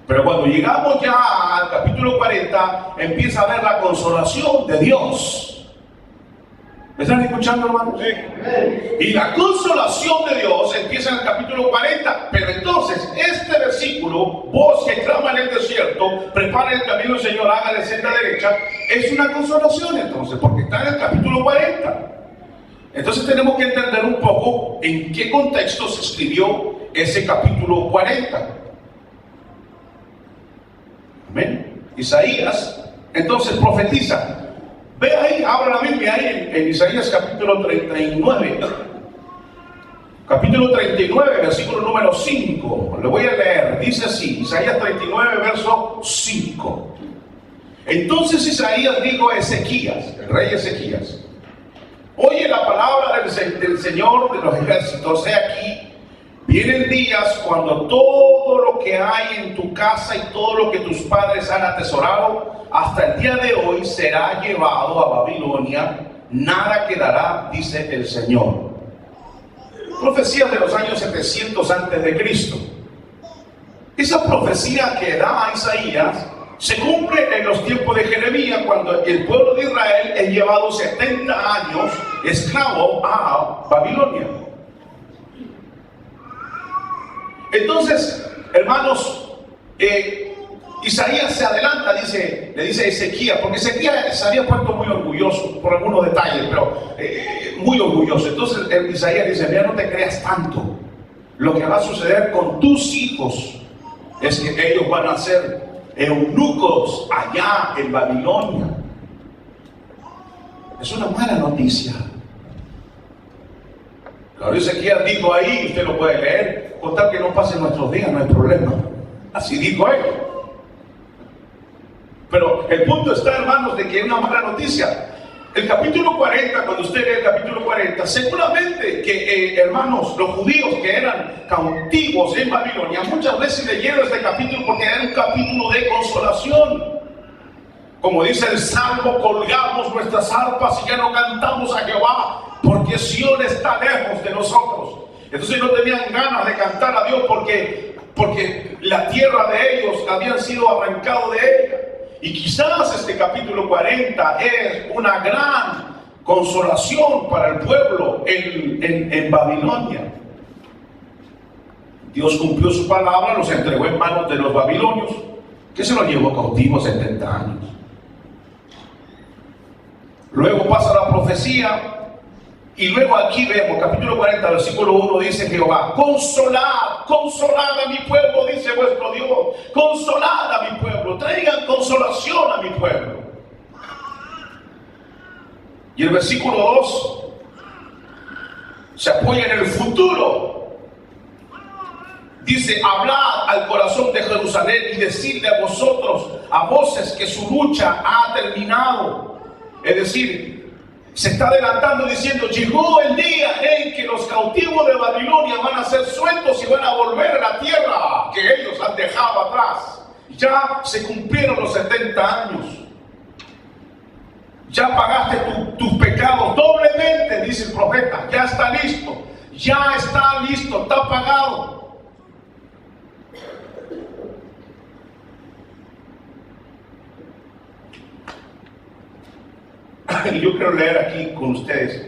Pero cuando llegamos ya al capítulo 40, empieza a ver la consolación de Dios. ¿Me están escuchando, hermanos? Sí. Y la consolación de Dios empieza en el capítulo 40. Pero entonces, este versículo, voz que clama en el desierto, prepara el camino del Señor, hágale senda derecha, es una consolación entonces, porque está en el capítulo 40. Entonces tenemos que entender un poco en qué contexto se escribió ese capítulo 40. Amén. Isaías, entonces profetiza. Ve ahí, abra la Biblia ahí en Isaías capítulo 39. Capítulo 39, versículo número 5. Le voy a leer. Dice así, Isaías 39, verso 5. Entonces Isaías dijo a Ezequías, el rey Ezequías: oye la palabra del Señor de los ejércitos. He aquí, vienen días cuando todo lo que hay en tu casa y todo lo que tus padres han atesorado hasta el día de hoy será llevado a Babilonia, nada quedará, dice el Señor. Profecías de los años 700 antes de Cristo. Esa profecía que da Isaías se cumple en los tiempos de Jeremías, cuando el pueblo de Israel es llevado 70 años esclavo a Babilonia. Entonces, hermanos, Isaías se adelanta, le dice a Ezequías, porque Ezequías se había puesto muy orgulloso por algunos detalles, pero muy orgulloso. Entonces Isaías dice: mira, no te creas tanto. Lo que va a suceder con tus hijos es que ellos van a ser eunucos allá en Babilonia. Es una mala noticia. Claro, Ezequías dijo ahí, usted lo puede leer, con tal que no pasen nuestros días, no hay problema. Así dijo él. Pero el punto está, hermanos, de que es una mala noticia. El capítulo 40, cuando usted lee el capítulo 40, seguramente que, hermanos, los judíos que eran cautivos en Babilonia, muchas veces leyeron este capítulo porque era un capítulo de consolación. Como dice el Salmo: colgamos nuestras arpas y ya no cantamos a Jehová, porque Sión está lejos de nosotros. Entonces no tenían ganas de cantar a Dios porque la tierra de ellos habían sido arrancado de ella. Y quizás este capítulo 40 es una gran consolación para el pueblo en Babilonia. Dios cumplió su palabra, los entregó en manos de los babilonios, que se los llevó cautivos 70 años. Luego pasa la profecía. Y luego aquí vemos, capítulo 40, versículo 1, dice Jehová: consolad, consolad a mi pueblo, dice vuestro Dios. Consolad a mi pueblo, traigan consolación a mi pueblo. Y el versículo 2 se apoya en el futuro. Dice: hablad al corazón de Jerusalén y decidle a vosotros a voces que su lucha ha terminado. Es decir, se está adelantando diciendo: llegó el día en que los cautivos de Babilonia van a ser sueltos y van a volver a la tierra que ellos han dejado atrás. Ya se cumplieron los 70 años. Ya pagaste tus pecados doblemente, dice el profeta. Ya está listo. Ya está listo, está pagado. Yo quiero leer aquí con ustedes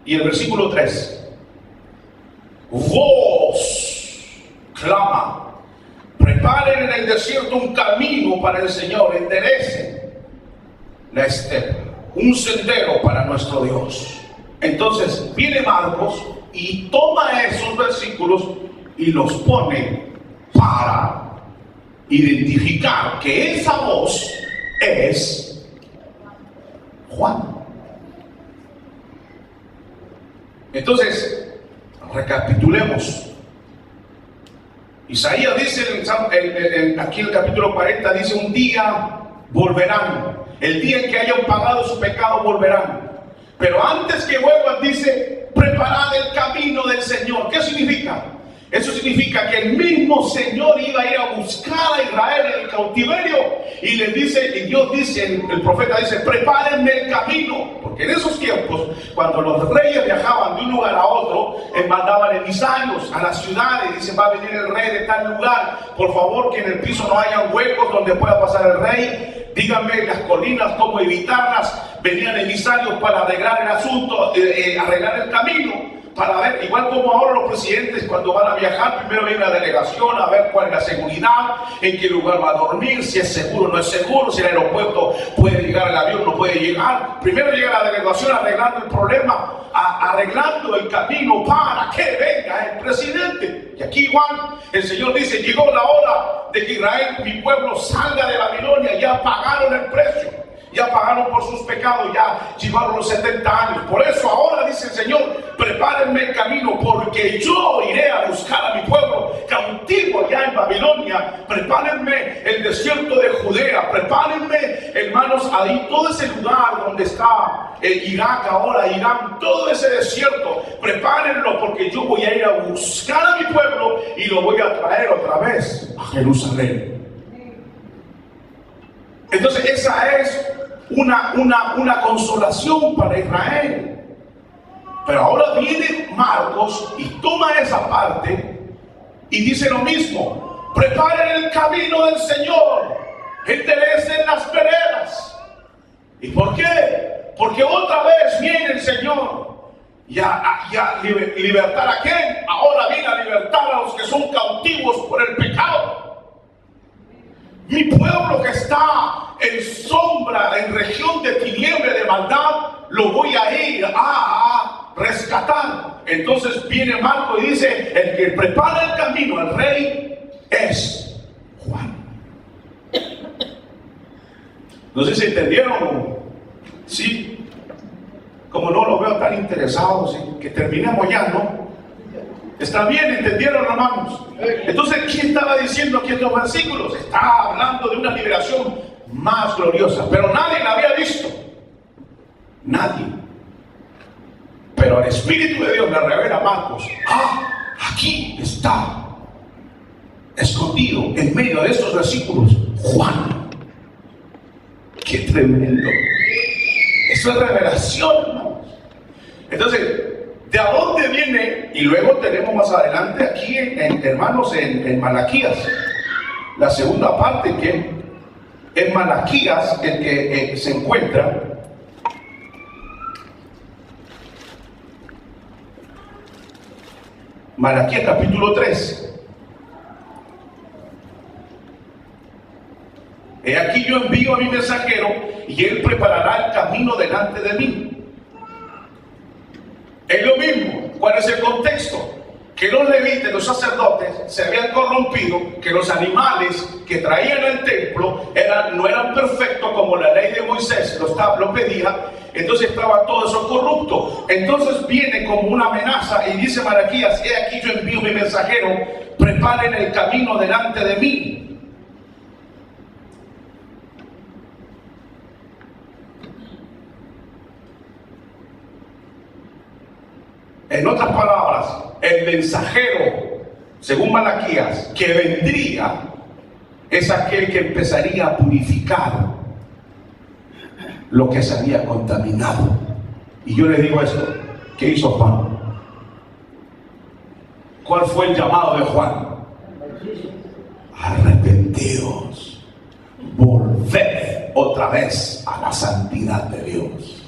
y el versículo 3: voz clama, preparen en el desierto un camino para el Señor, enderecen la estepa, un sendero para nuestro Dios. Entonces viene Marcos y toma esos versículos y los pone para identificar que esa voz es Juan. Entonces, recapitulemos. Isaías dice aquí en el capítulo 40, dice: un día volverán, el día en que hayan pagado su pecado volverán. Pero antes que vuelvan, dice: preparad el camino del Señor. ¿Qué significa? Eso significa que el mismo Señor iba a ir a buscar a Israel en el cautiverio, y les dice, y Dios dice, el profeta dice: prepárenme el camino. Porque en esos tiempos, cuando los reyes viajaban de un lugar a otro, mandaban emisarios a las ciudades. Dicen: va a venir el rey de tal lugar, por favor que en el piso no haya huecos donde pueda pasar el rey, díganme las colinas cómo evitarlas. Venían emisarios para arreglar el asunto, arreglar el camino, para ver, igual como ahora los presidentes cuando van a viajar, primero viene la delegación a ver cuál es la seguridad, en qué lugar va a dormir, si es seguro o no es seguro, si el aeropuerto puede llegar, el avión no puede llegar. Primero llega la delegación arreglando el problema, arreglando el camino para que venga el presidente. Y aquí igual el Señor dice: llegó la hora de que Israel, mi pueblo, salga de Babilonia. Ya pagaron el precio, ya pagaron por sus pecados, ya llevaron los 70 años. Por eso ahora dice el Señor: prepárenme el camino, porque yo iré a buscar a mi pueblo cautivo allá en Babilonia. Prepárenme el desierto de Judea, prepárenme, hermanos, ahí todo ese lugar donde está Irak ahora, Irán, todo ese desierto, prepárenlo, porque yo voy a ir a buscar a mi pueblo y lo voy a traer otra vez a Jerusalén. Entonces esa es una consolación para Israel. Pero ahora viene Marcos y toma esa parte y dice lo mismo: preparen el camino del Señor, enderecen las veredas. ¿Y por qué? porque otra vez viene el Señor libertar a quién. Ahora viene a libertar a los que son cautivos por el pecado. Mi pueblo que está en sombra, en región de tiniebla, de maldad, lo voy a ir a rescatar. Entonces viene Marco y dice: el que prepara el camino al rey es Juan. No sé si entendieron. Sí. Como no los veo tan interesados, que terminemos ya, ¿no? ¿Está bien? ¿Entendieron, hermanos? Entonces, ¿qué estaba diciendo aquí estos versículos? Estaba hablando de una liberación más gloriosa, pero nadie la había visto. Nadie. Pero el Espíritu de Dios le revela a Marcos: aquí está, escondido en medio de estos versículos, Juan. ¡Qué tremendo! Eso es revelación, hermanos. Entonces, ¿de a dónde viene? Y luego tenemos más adelante aquí, hermanos, en Malaquías, la segunda parte, que en Malaquías el que se encuentra. Malaquías capítulo 3. He aquí yo envío a mi mensajero y él preparará el camino delante de mí. Es lo mismo. ¿Cuál es el contexto? Que los levitas, los sacerdotes, se habían corrompido, que los animales que traían al templo no eran perfectos como la ley de Moisés lo pedía. Entonces estaba todo eso corrupto. Entonces viene como una amenaza y dice Malaquías: he aquí yo envío mi mensajero, preparen el camino delante de mí. En otras palabras, el mensajero, según Malaquías, que vendría, es aquel que empezaría a purificar lo que se había contaminado. Y yo le digo esto: ¿qué hizo Juan? ¿Cuál fue el llamado de Juan? Arrepentidos, volved otra vez a la santidad de Dios.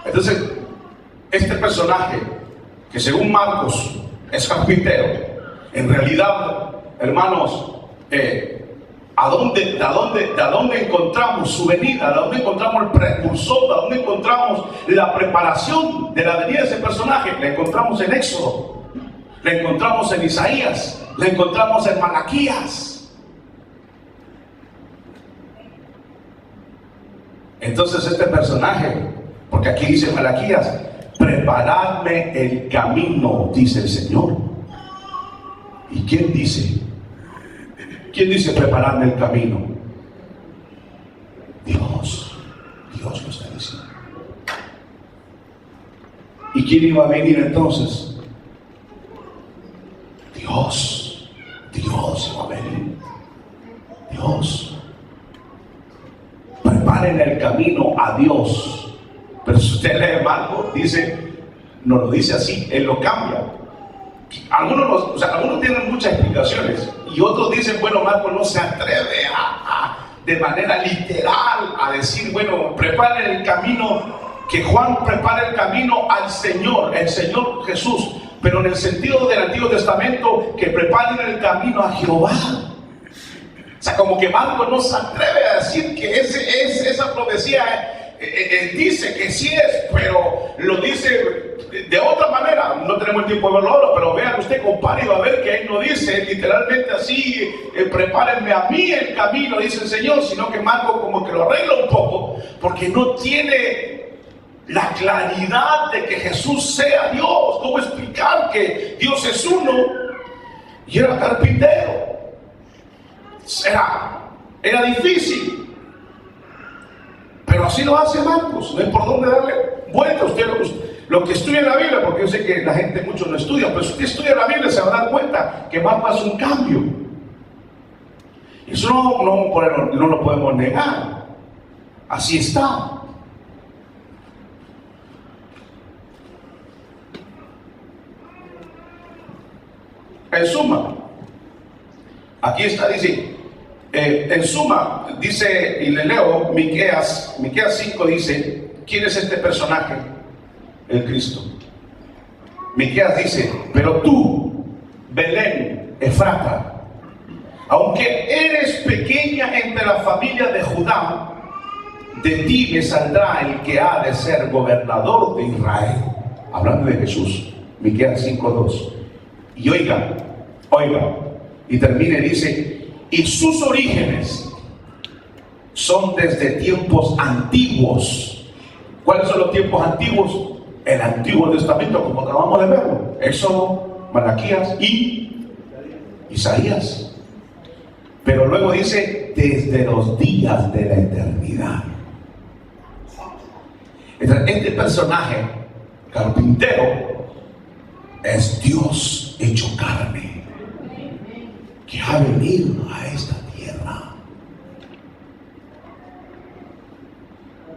Entonces, este personaje, que según Marcos es carpintero, en realidad, hermanos, ¿de dónde encontramos su venida? ¿De dónde encontramos el precursor? ¿De dónde encontramos la preparación de la venida de ese personaje? La encontramos en Éxodo, la encontramos en Isaías, la encontramos en Malaquías. Entonces este personaje, porque aquí dice Malaquías: preparadme el camino, dice el Señor. ¿Y quién dice? ¿Quién dice preparadme el camino? Dios lo está diciendo. ¿Y quién iba a venir entonces? Dios iba a venir. Dios. Preparen el camino a Dios. Pero si usted lee Marcos, no lo dice así, él lo cambia. Algunos tienen muchas explicaciones y otros dicen: bueno, Marcos no se atreve de manera literal a decir, bueno, preparen el camino, que Juan prepare el camino al Señor, el Señor Jesús, pero en el sentido del Antiguo Testamento, que preparen el camino a Jehová. O sea, como que Marcos no se atreve a decir que esa profecía dice que sí es, pero lo dice de otra manera. No tenemos el tiempo de verlo ahora, pero vean usted, compare y va a ver que ahí no dice literalmente así: prepárenme a mí el camino, dice el Señor, sino que Marcos como que lo arregla un poco, porque no tiene la claridad de que Jesús sea Dios. ¿Cómo explicar que Dios es uno y era carpintero? Era difícil. Pero así lo hace Marcos, no hay por dónde darle vuelta. Usted lo que estudia en la Biblia, porque yo sé que la gente mucho no estudia, pero si usted estudia la Biblia se va a dar cuenta que Marcos hace un cambio. Eso no lo podemos negar. Así está. En suma, aquí está, dice: En suma, dice, y le leo, Miqueas 5 dice, ¿quién es este personaje? El Cristo. Miqueas dice, pero tú, Belén, Efrata, aunque eres pequeña entre la familia de Judá, de ti me saldrá el que ha de ser gobernador de Israel. Hablando de Jesús, Miqueas 5:2. Y oiga, y termina y dice, y sus orígenes son desde tiempos antiguos. ¿Cuáles son los tiempos antiguos? El Antiguo Testamento, como acabamos de verlo. Éxodo, Malaquías y Isaías. Pero luego dice, desde los días de la eternidad. Este personaje, carpintero, es Dios hecho carne, que ha venido a esta tierra.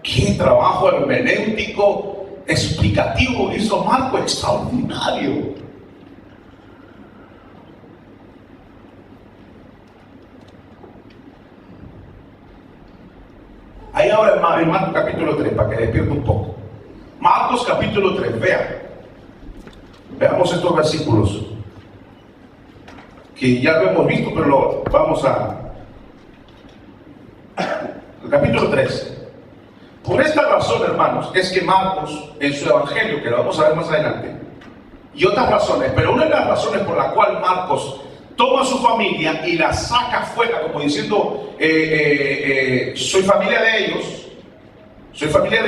Qué trabajo hermenéutico explicativo hizo Marco, extraordinario. Ahí ahora en Marcos capítulo 3, para que despierte un poco. Marcos capítulo 3, veamos estos versículos que ya lo hemos visto, pero vamos a el capítulo 3. Por esta razón, hermanos, es que Marcos, en su evangelio, que lo vamos a ver más adelante, y otras razones, pero una de las razones por la cual Marcos toma a su familia y la saca fuera, como diciendo, soy familia de ellos, soy familia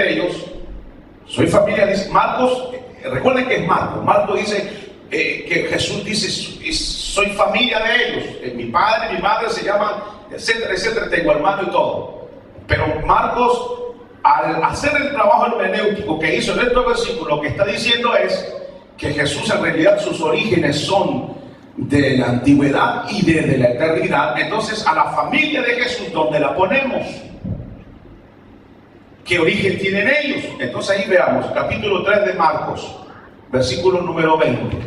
de Marcos, recuerden que es Marcos dice que Jesús dice, soy familia de ellos, mi padre, mi madre se llaman, etcétera, etcétera, tengo hermano y todo. Pero Marcos, al hacer el trabajo hermenéutico que hizo en estos versículos, lo que está diciendo es que Jesús en realidad sus orígenes son de la antigüedad y desde la eternidad. Entonces a la familia de Jesús, ¿dónde la ponemos? ¿Qué origen tienen ellos? Entonces ahí veamos, capítulo 3 de Marcos, versículo número 20.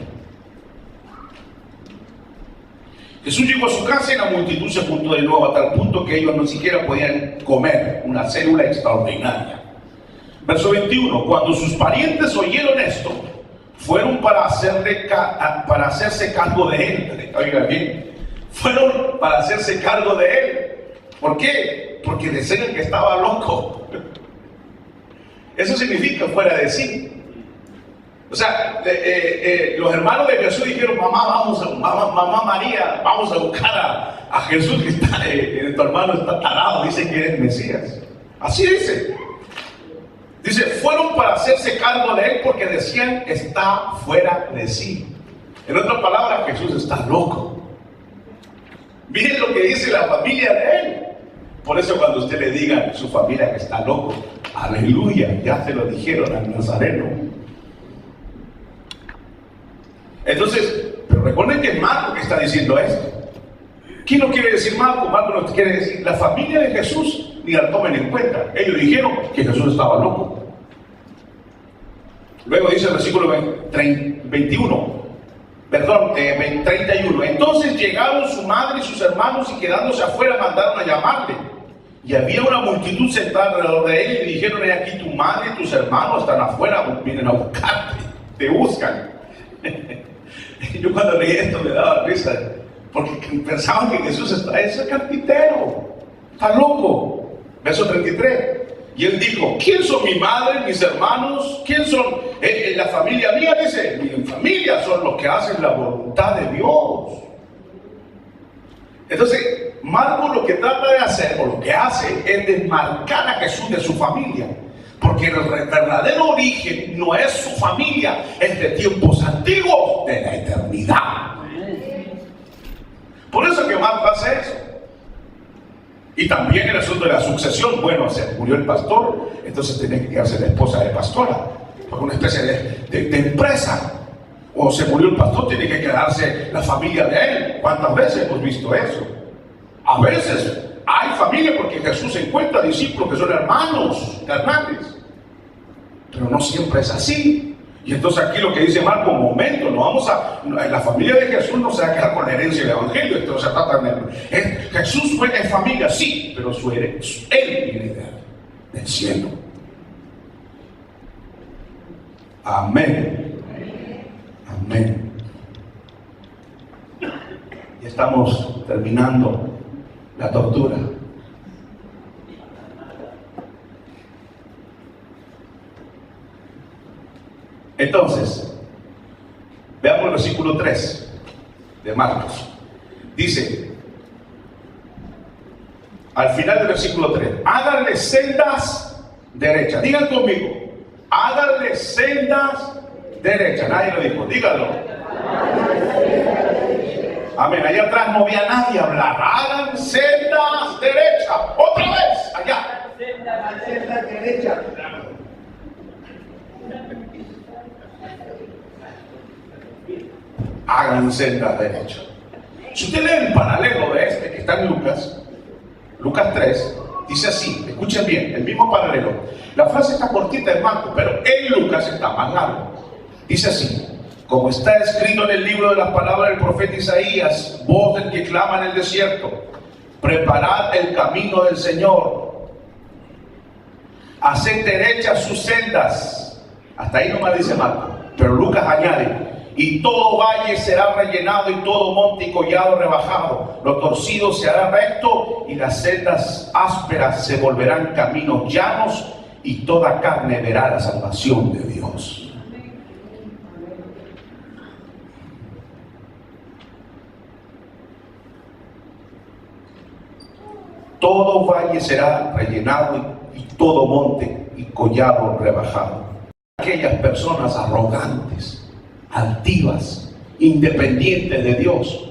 Jesús llegó a su casa y la multitud se juntó de nuevo a tal punto que ellos no siquiera podían comer, una célula extraordinaria. Verso 21, cuando sus parientes oyeron esto, fueron para hacerse cargo de él. Oigan bien, fueron para hacerse cargo de él. ¿Por qué? Porque decían que estaba loco. Eso significa fuera de sí. O sea, los hermanos de Jesús dijeron, mamá María, vamos a buscar a Jesús, que está, tu hermano está tarado, dice que es Mesías. Así dice. Dice, fueron para hacerse cargo de él porque decían, está fuera de sí. En otras palabras, Jesús está loco. Miren lo que dice la familia de él. Por eso cuando usted le diga a su familia que está loco, aleluya, ya se lo dijeron al Nazareno. Entonces, pero recuerden que es Marco que está diciendo esto. ¿Quién lo quiere decir Marco? Marco no quiere decir la familia de Jesús, ni la tomen en cuenta. Ellos dijeron que Jesús estaba loco. Luego dice el versículo 31. Entonces llegaron su madre y sus hermanos y quedándose afuera mandaron a llamarle. Y había una multitud sentada alrededor de él y le dijeron, he aquí tu madre y tus hermanos están afuera, vienen a buscarte, te buscan. Yo cuando leí esto me daba risa, porque pensaban que Jesús es carpintero, está loco. Verso 33. Y él dijo, ¿quién son mi madre, mis hermanos? ¿Quién son la familia mía? Dice, mi familia son los que hacen la voluntad de Dios. Entonces, Marcos lo que trata de hacer, o lo que hace, es desmarcar a Jesús de su familia. Porque el verdadero origen no es su familia, es de tiempos antiguos, de la eternidad. Por eso que Marcos hace eso. Y también el asunto de la sucesión. Bueno, se murió el pastor, entonces tiene que quedarse la esposa de pastora, porque una especie de empresa. O se murió el pastor, tiene que quedarse la familia de él. ¿Cuántas veces hemos visto eso? A veces hay familia porque Jesús encuentra discípulos que son hermanos carnales, pero no siempre es así. Y entonces aquí lo que dice Marco, un momento, la familia de Jesús no se va a quedar con la herencia del Evangelio, esto se trata de Jesús fue en familia, sí, pero él viene del cielo. Amén. Amén. Ya estamos terminando la tortura. Entonces, veamos el versículo 3 de Marcos. Dice, al final del versículo 3, háganle sendas derechas. Digan conmigo, háganle sendas derechas. Nadie lo dijo, díganlo. Amén. Allá atrás no había nadie hablar. Hagan sendas derechas. Otra vez, allá. Sendas derechas. Hagan sendas derechas. Si usted lee el paralelo de este que está en Lucas 3, dice así, escuchen bien, el mismo paralelo. La frase está cortita en Marcos, pero en Lucas está más largo. Dice así, como está escrito en el libro de las palabras del profeta Isaías, voz del que clama en el desierto, preparad el camino del Señor, haced derechas sus sendas. Hasta ahí nomás dice Marcos, pero Lucas añade, y todo valle será rellenado y todo monte y collado rebajado, lo torcido se hará recto y las sendas ásperas se volverán caminos llanos y toda carne verá la salvación de Dios. Todo valle será rellenado y todo monte y collado rebajado. Aquellas personas arrogantes, altivas, independientes de Dios,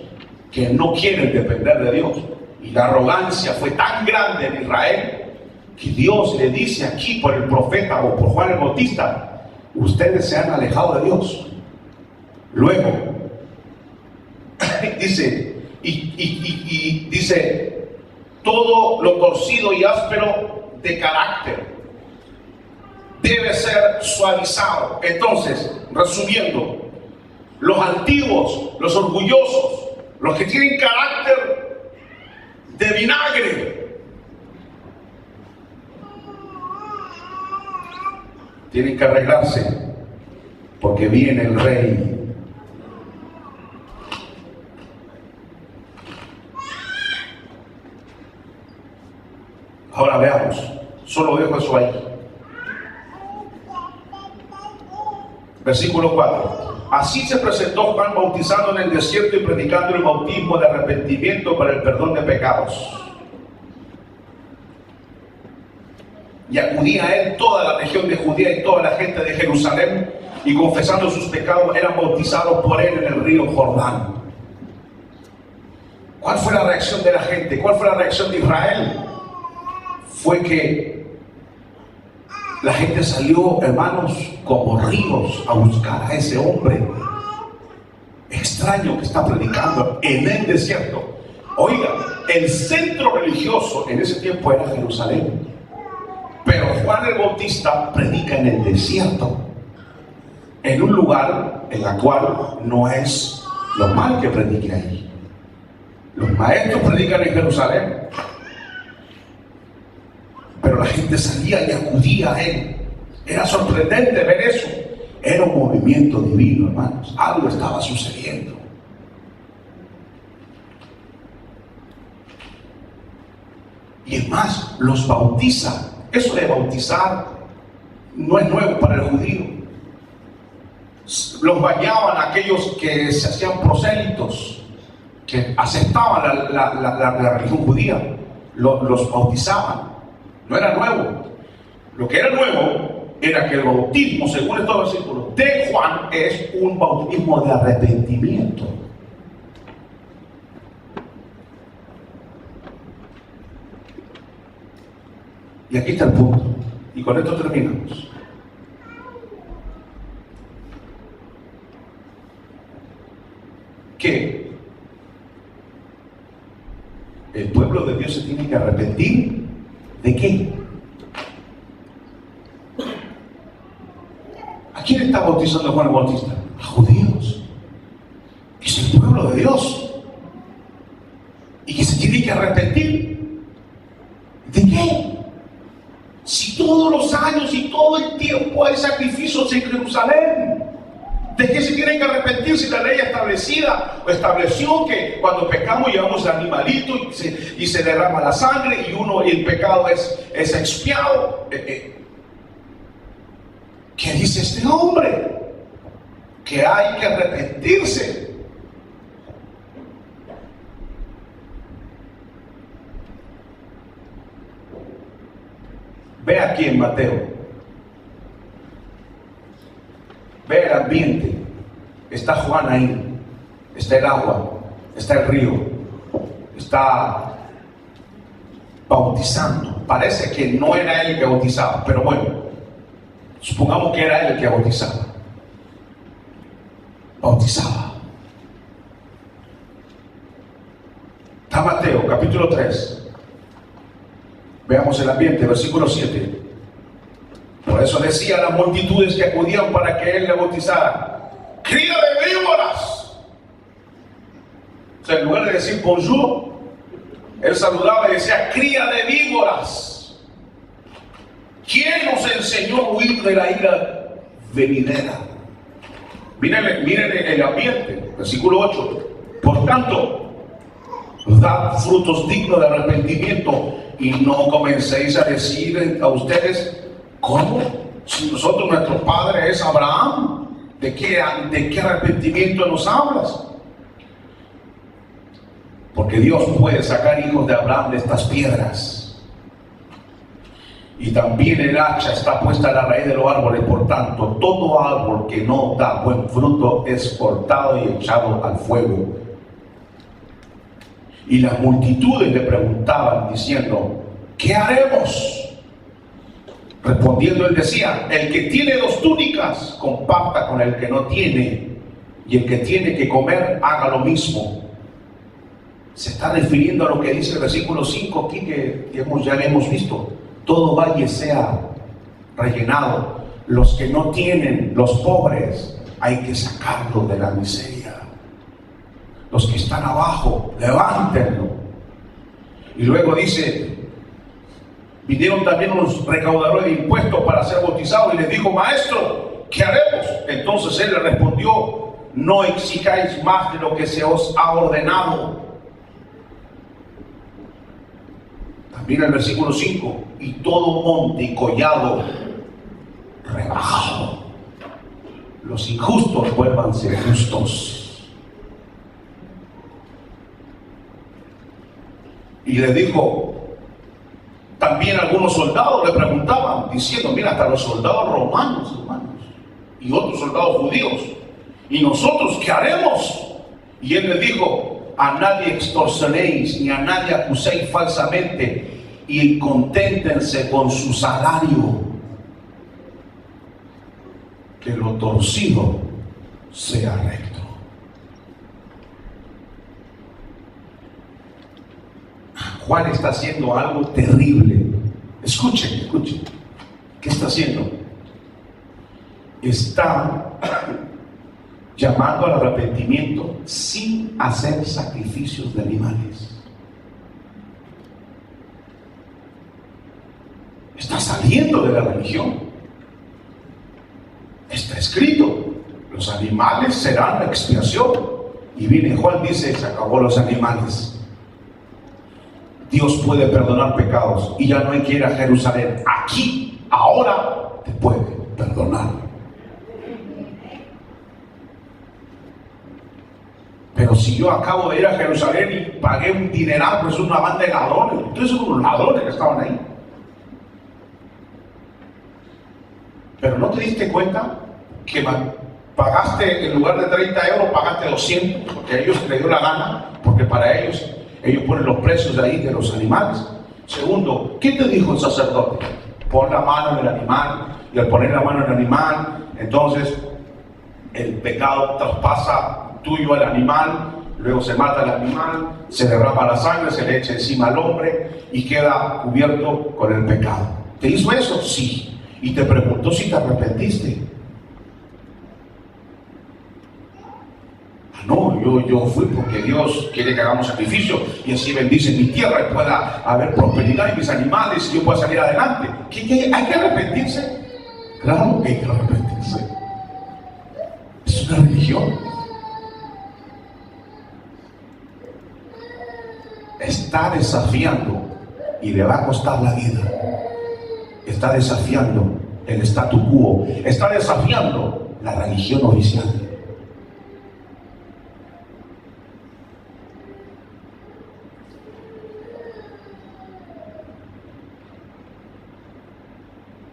que no quieren depender de Dios. Y la arrogancia fue tan grande en Israel que Dios le dice aquí por el profeta o por Juan el Bautista, ustedes se han alejado de Dios. Luego dice, y dice, todo lo torcido y áspero de carácter debe ser suavizado. Entonces, resumiendo, los altivos, los orgullosos, los que tienen carácter de vinagre, tienen que arreglarse porque viene el rey. Ahora veamos, solo dejo eso ahí. Versículo 4. Así se presentó Juan bautizando en el desierto y predicando el bautismo de arrepentimiento para el perdón de pecados. Y acudía a él toda la región de Judea y toda la gente de Jerusalén, y confesando sus pecados eran bautizados por él en el río Jordán. ¿Cuál fue la reacción de la gente? ¿Cuál fue la reacción de Israel? Fue que la gente salió, hermanos, como ríos a buscar a ese hombre extraño que está predicando en el desierto. Oiga, el centro religioso en ese tiempo era Jerusalén, pero Juan el Bautista predica en el desierto, en un lugar en el cual no es lo mal que predique ahí. Los maestros predican en Jerusalén, pero la gente salía y acudía a él. Era sorprendente ver eso. Era un movimiento divino, hermanos. Algo estaba sucediendo. Y es más, los bautiza. Eso de bautizar no es nuevo para el judío. Los bañaban aquellos que se hacían prosélitos, que aceptaban la religión judía. Los bautizaban. No era nuevo. Lo que era nuevo era que el bautismo, según estos versículos de Juan, es un bautismo de arrepentimiento. Y aquí está el punto. Y con esto terminamos. Que el pueblo de Dios se tiene que arrepentir. ¿De qué? ¿A quién está está bautizando Juan el Bautista? A judíos. Es el pueblo de Dios. Y que se tiene que arrepentir. ¿De qué? Si todos los años y todo el tiempo hay sacrificios en Jerusalén. ¿De qué se tienen que arrepentir si la ley establecida o estableció que cuando pecamos llevamos el animalito y se derrama la sangre y el pecado es expiado? ¿Qué dice este hombre? Que hay que arrepentirse. Ve aquí en Mateo. Ve el ambiente. Está Juan ahí. Está el agua. Está el río. Está bautizando. Parece que no era él el que bautizaba, pero bueno, supongamos que era él el que bautizaba. Bautizaba. Está Mateo, capítulo 3. Veamos el ambiente, versículo 7. Por eso decía a las multitudes que acudían para que él le bautizara: cría de víboras. O sea, en lugar de decir bonjour, él saludaba y decía: cría de víboras. ¿Quién nos enseñó a huir de la ira venidera? Miren el ambiente, versículo 8. Por tanto, dad frutos dignos de arrepentimiento y no comencéis a decir a ustedes: ¿cómo? Si nuestro padre es Abraham, ¿de qué arrepentimiento nos hablas? Porque Dios puede sacar hijos de Abraham de estas piedras. Y también el hacha está puesta a la raíz de los árboles. Por tanto, todo árbol que no da buen fruto es cortado y echado al fuego. Y las multitudes le preguntaban diciendo: ¿qué haremos? Respondiendo él decía: el que tiene 2 túnicas comparta con el que no tiene, y el que tiene que comer haga lo mismo. Se está refiriendo a lo que dice el versículo 5 aquí, que ya le hemos visto: todo valle sea rellenado. Los que no tienen, los pobres, hay que sacarlos de la miseria. Los que están abajo, levántenlo. Y luego dice: vinieron también unos recaudadores de impuestos para ser bautizados, y les dijo: maestro, ¿qué haremos? Entonces él le respondió: no exijáis más de lo que se os ha ordenado. También el versículo 5: y todo monte y collado rebajado. Los injustos vuélvanse justos. Y le dijo: también algunos soldados le preguntaban, diciendo: mira, hasta los soldados romanos, hermanos, y otros soldados judíos, ¿y nosotros qué haremos? Y él le dijo: a nadie extorsionéis, ni a nadie acuséis falsamente, y conténtense con su salario. Que lo torcido sea recto. Juan está haciendo algo terrible. Escuchen. ¿Qué está haciendo? Está llamando al arrepentimiento sin hacer sacrificios de animales. Está saliendo de la religión. Está escrito: los animales serán la expiación. Y viene Juan, dice: se acabó los animales. Dios puede perdonar pecados y ya no hay que ir a Jerusalén. Aquí, ahora, te puede perdonar. Pero si yo acabo de ir a Jerusalén y pagué un dineral, pues una banda de ladrones. Entonces son unos ladrones que estaban ahí. Pero ¿no te diste cuenta que pagaste, en lugar de 30 euros, pagaste 200? Porque a ellos les dio la gana, porque para ellos ponen los precios de ahí de los animales. Segundo, ¿qué te dijo el sacerdote? Pon la mano en el animal, y al poner la mano en el animal, entonces el pecado traspasa tuyo al animal, luego se mata al animal, se derrama la sangre, se le echa encima al hombre y queda cubierto con el pecado. ¿Te hizo eso? Sí. Y te preguntó si te arrepentiste. No, yo fui porque Dios quiere que hagamos sacrificio y así bendice mi tierra y pueda haber prosperidad en mis animales y yo pueda salir adelante. ¿Hay que arrepentirse? Claro que hay que arrepentirse. Es una religión. Está desafiando y le va a costar la vida. Está desafiando el statu quo. Está desafiando la religión oficial.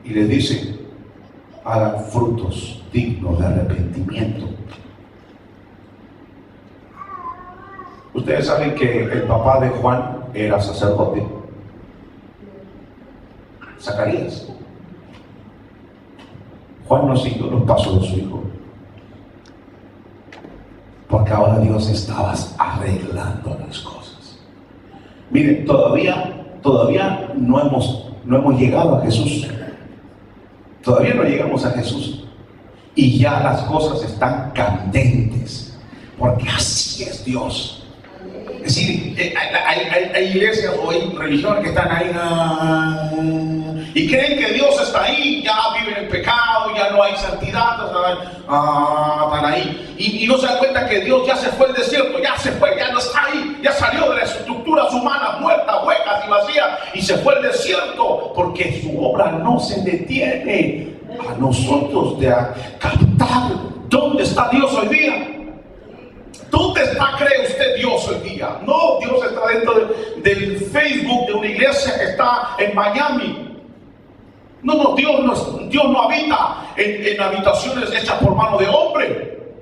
Y le dice: hagan frutos dignos de arrepentimiento. Ustedes saben que el papá de Juan era sacerdote, Zacarías. Juan no siguió los pasos de su hijo, porque ahora Dios estaba arreglando las cosas. Miren, todavía no hemos llegado a Jesús. Todavía no llegamos a Jesús y ya las cosas están candentes, porque así es Dios. Es decir, hay iglesias o hay religiones que están ahí y creen que Dios está ahí, ya viven en pecado, ya no hay santidad, están ahí y no se dan cuenta que Dios ya se fue al desierto, ya se fue, ya no está ahí, ya salió de las estructuras humanas muertas, huecas y vacías y se fue al desierto, porque su obra no se detiene. A nosotros de captar dónde está Dios hoy día. ¿Dónde está, cree usted, Dios hoy día? No, Dios está dentro del Facebook de una iglesia que está en Miami. No, Dios no habita en habitaciones hechas por mano de hombre.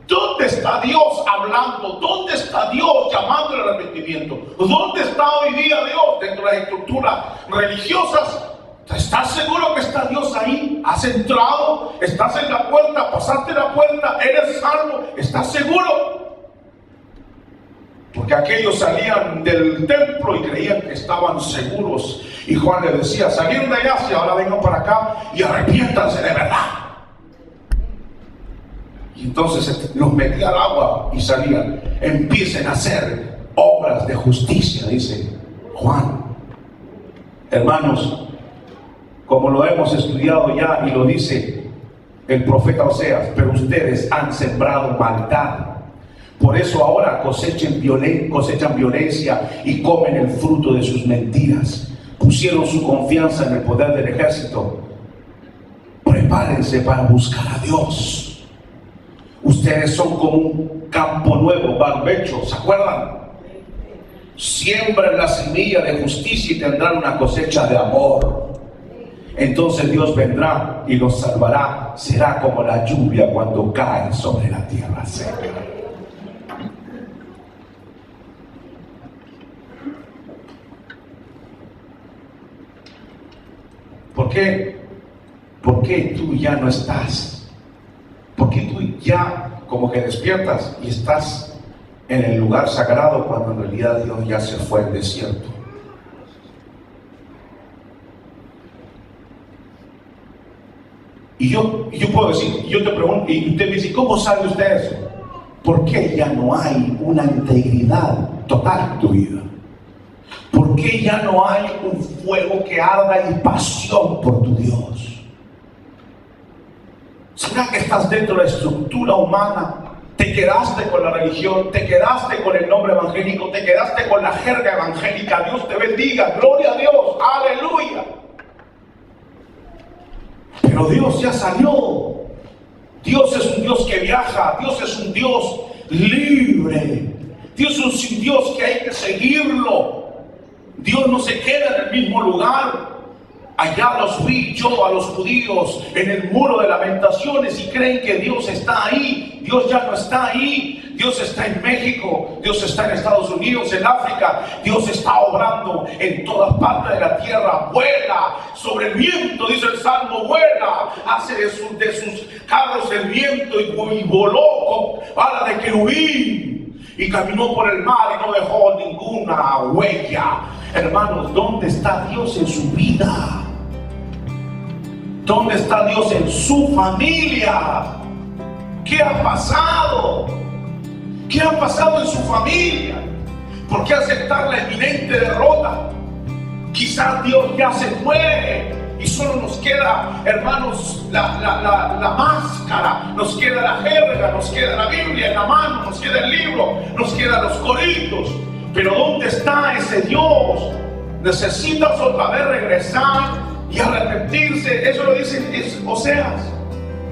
¿Dónde está Dios hablando? ¿Dónde está Dios llamando al arrepentimiento? ¿Dónde está hoy día Dios dentro de las estructuras religiosas? ¿Estás seguro que está Dios ahí? ¿Has entrado? ¿Estás en la puerta? ¿Pasaste la puerta? ¿Eres salvo? ¿Estás seguro? Porque aquellos salían del templo y creían que estaban seguros. Y Juan les decía: salieron de allá, y ahora vengan para acá y arrepiéntanse de verdad. Y entonces los metía al agua y salían. Empiecen a hacer obras de justicia, dice Juan. Hermanos, como lo hemos estudiado ya y lo dice el profeta Oseas, pero ustedes han sembrado maldad. Por eso ahora cosechan violencia y comen el fruto de sus mentiras. Pusieron su confianza en el poder del ejército. Prepárense para buscar a Dios. Ustedes son como un campo nuevo, barbecho, ¿se acuerdan? Siembren la semilla de justicia y tendrán una cosecha de amor. Entonces Dios vendrá y los salvará. Será como la lluvia cuando cae sobre la tierra seca. ¿Por qué? ¿Por qué tú ya no estás? ¿Por qué tú ya como que despiertas y estás en el lugar sagrado cuando en realidad Dios ya se fue al desierto? Y yo puedo decir, yo te pregunto, y usted me dice: ¿cómo sabe usted eso? ¿Por qué ya no hay una integridad total en tu vida? ¿Por qué ya no hay un fuego que arda y pasión por tu Dios? ¿Será que estás dentro de la estructura humana? Te quedaste con la religión, te quedaste con el nombre evangélico, te quedaste con la jerga evangélica. Dios te bendiga, gloria a Dios, aleluya. Pero Dios ya salió. Dios es un Dios que viaja. Dios es un Dios libre. Dios es un Dios que hay que seguirlo. Dios no se queda en el mismo lugar. Allá los vi yo a los judíos en el muro de lamentaciones y creen que Dios está ahí. Dios ya no está ahí. Dios está en México, Dios está en Estados Unidos, en África. Dios está obrando en todas partes de la tierra. Vuela sobre el viento, dice el Salmo, vuela. Hace de sus carros el viento y voló con ala de querubín. Y caminó por el mar y no dejó ninguna huella. Hermanos, ¿dónde está Dios en su vida? ¿Dónde está Dios en su familia? ¿Qué ha pasado? ¿Qué ha pasado en su familia? ¿Por qué aceptar la eminente derrota? Quizás Dios ya se fue y solo nos queda, hermanos, la máscara, nos queda la jerga, nos queda la Biblia en la mano, nos queda el libro, nos quedan los coritos. Pero ¿dónde está ese Dios? Necesitas otra vez regresar y arrepentirse. Eso lo dice Oseas.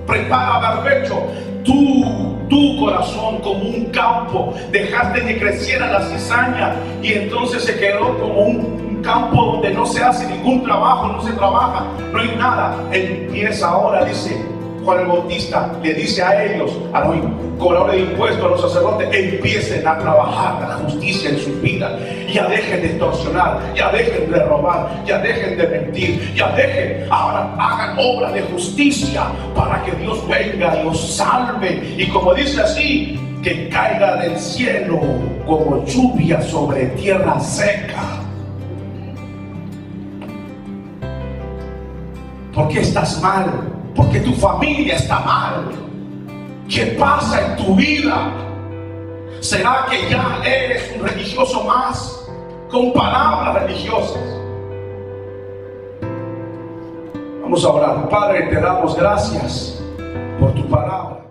Prepara barbecho tu corazón como un campo. Dejaste que creciera la cizaña y entonces se quedó como un campo donde no se hace ningún trabajo, no se trabaja, no hay nada. Empieza ahora, dice Juan el Bautista, le dice a ellos, a los cobradores de impuestos, a los sacerdotes: empiecen a trabajar la justicia en sus vidas. Ya dejen de extorsionar, ya dejen de robar, ya dejen de mentir, ya dejen, ahora hagan obra de justicia para que Dios venga y los salve. Y como dice así, que caiga del cielo como lluvia sobre tierra seca. ¿Por qué estás mal? Porque tu familia está mal. ¿Qué pasa en tu vida? ¿Será que ya eres un religioso más con palabras religiosas? Vamos a orar. Padre, te damos gracias por tu palabra.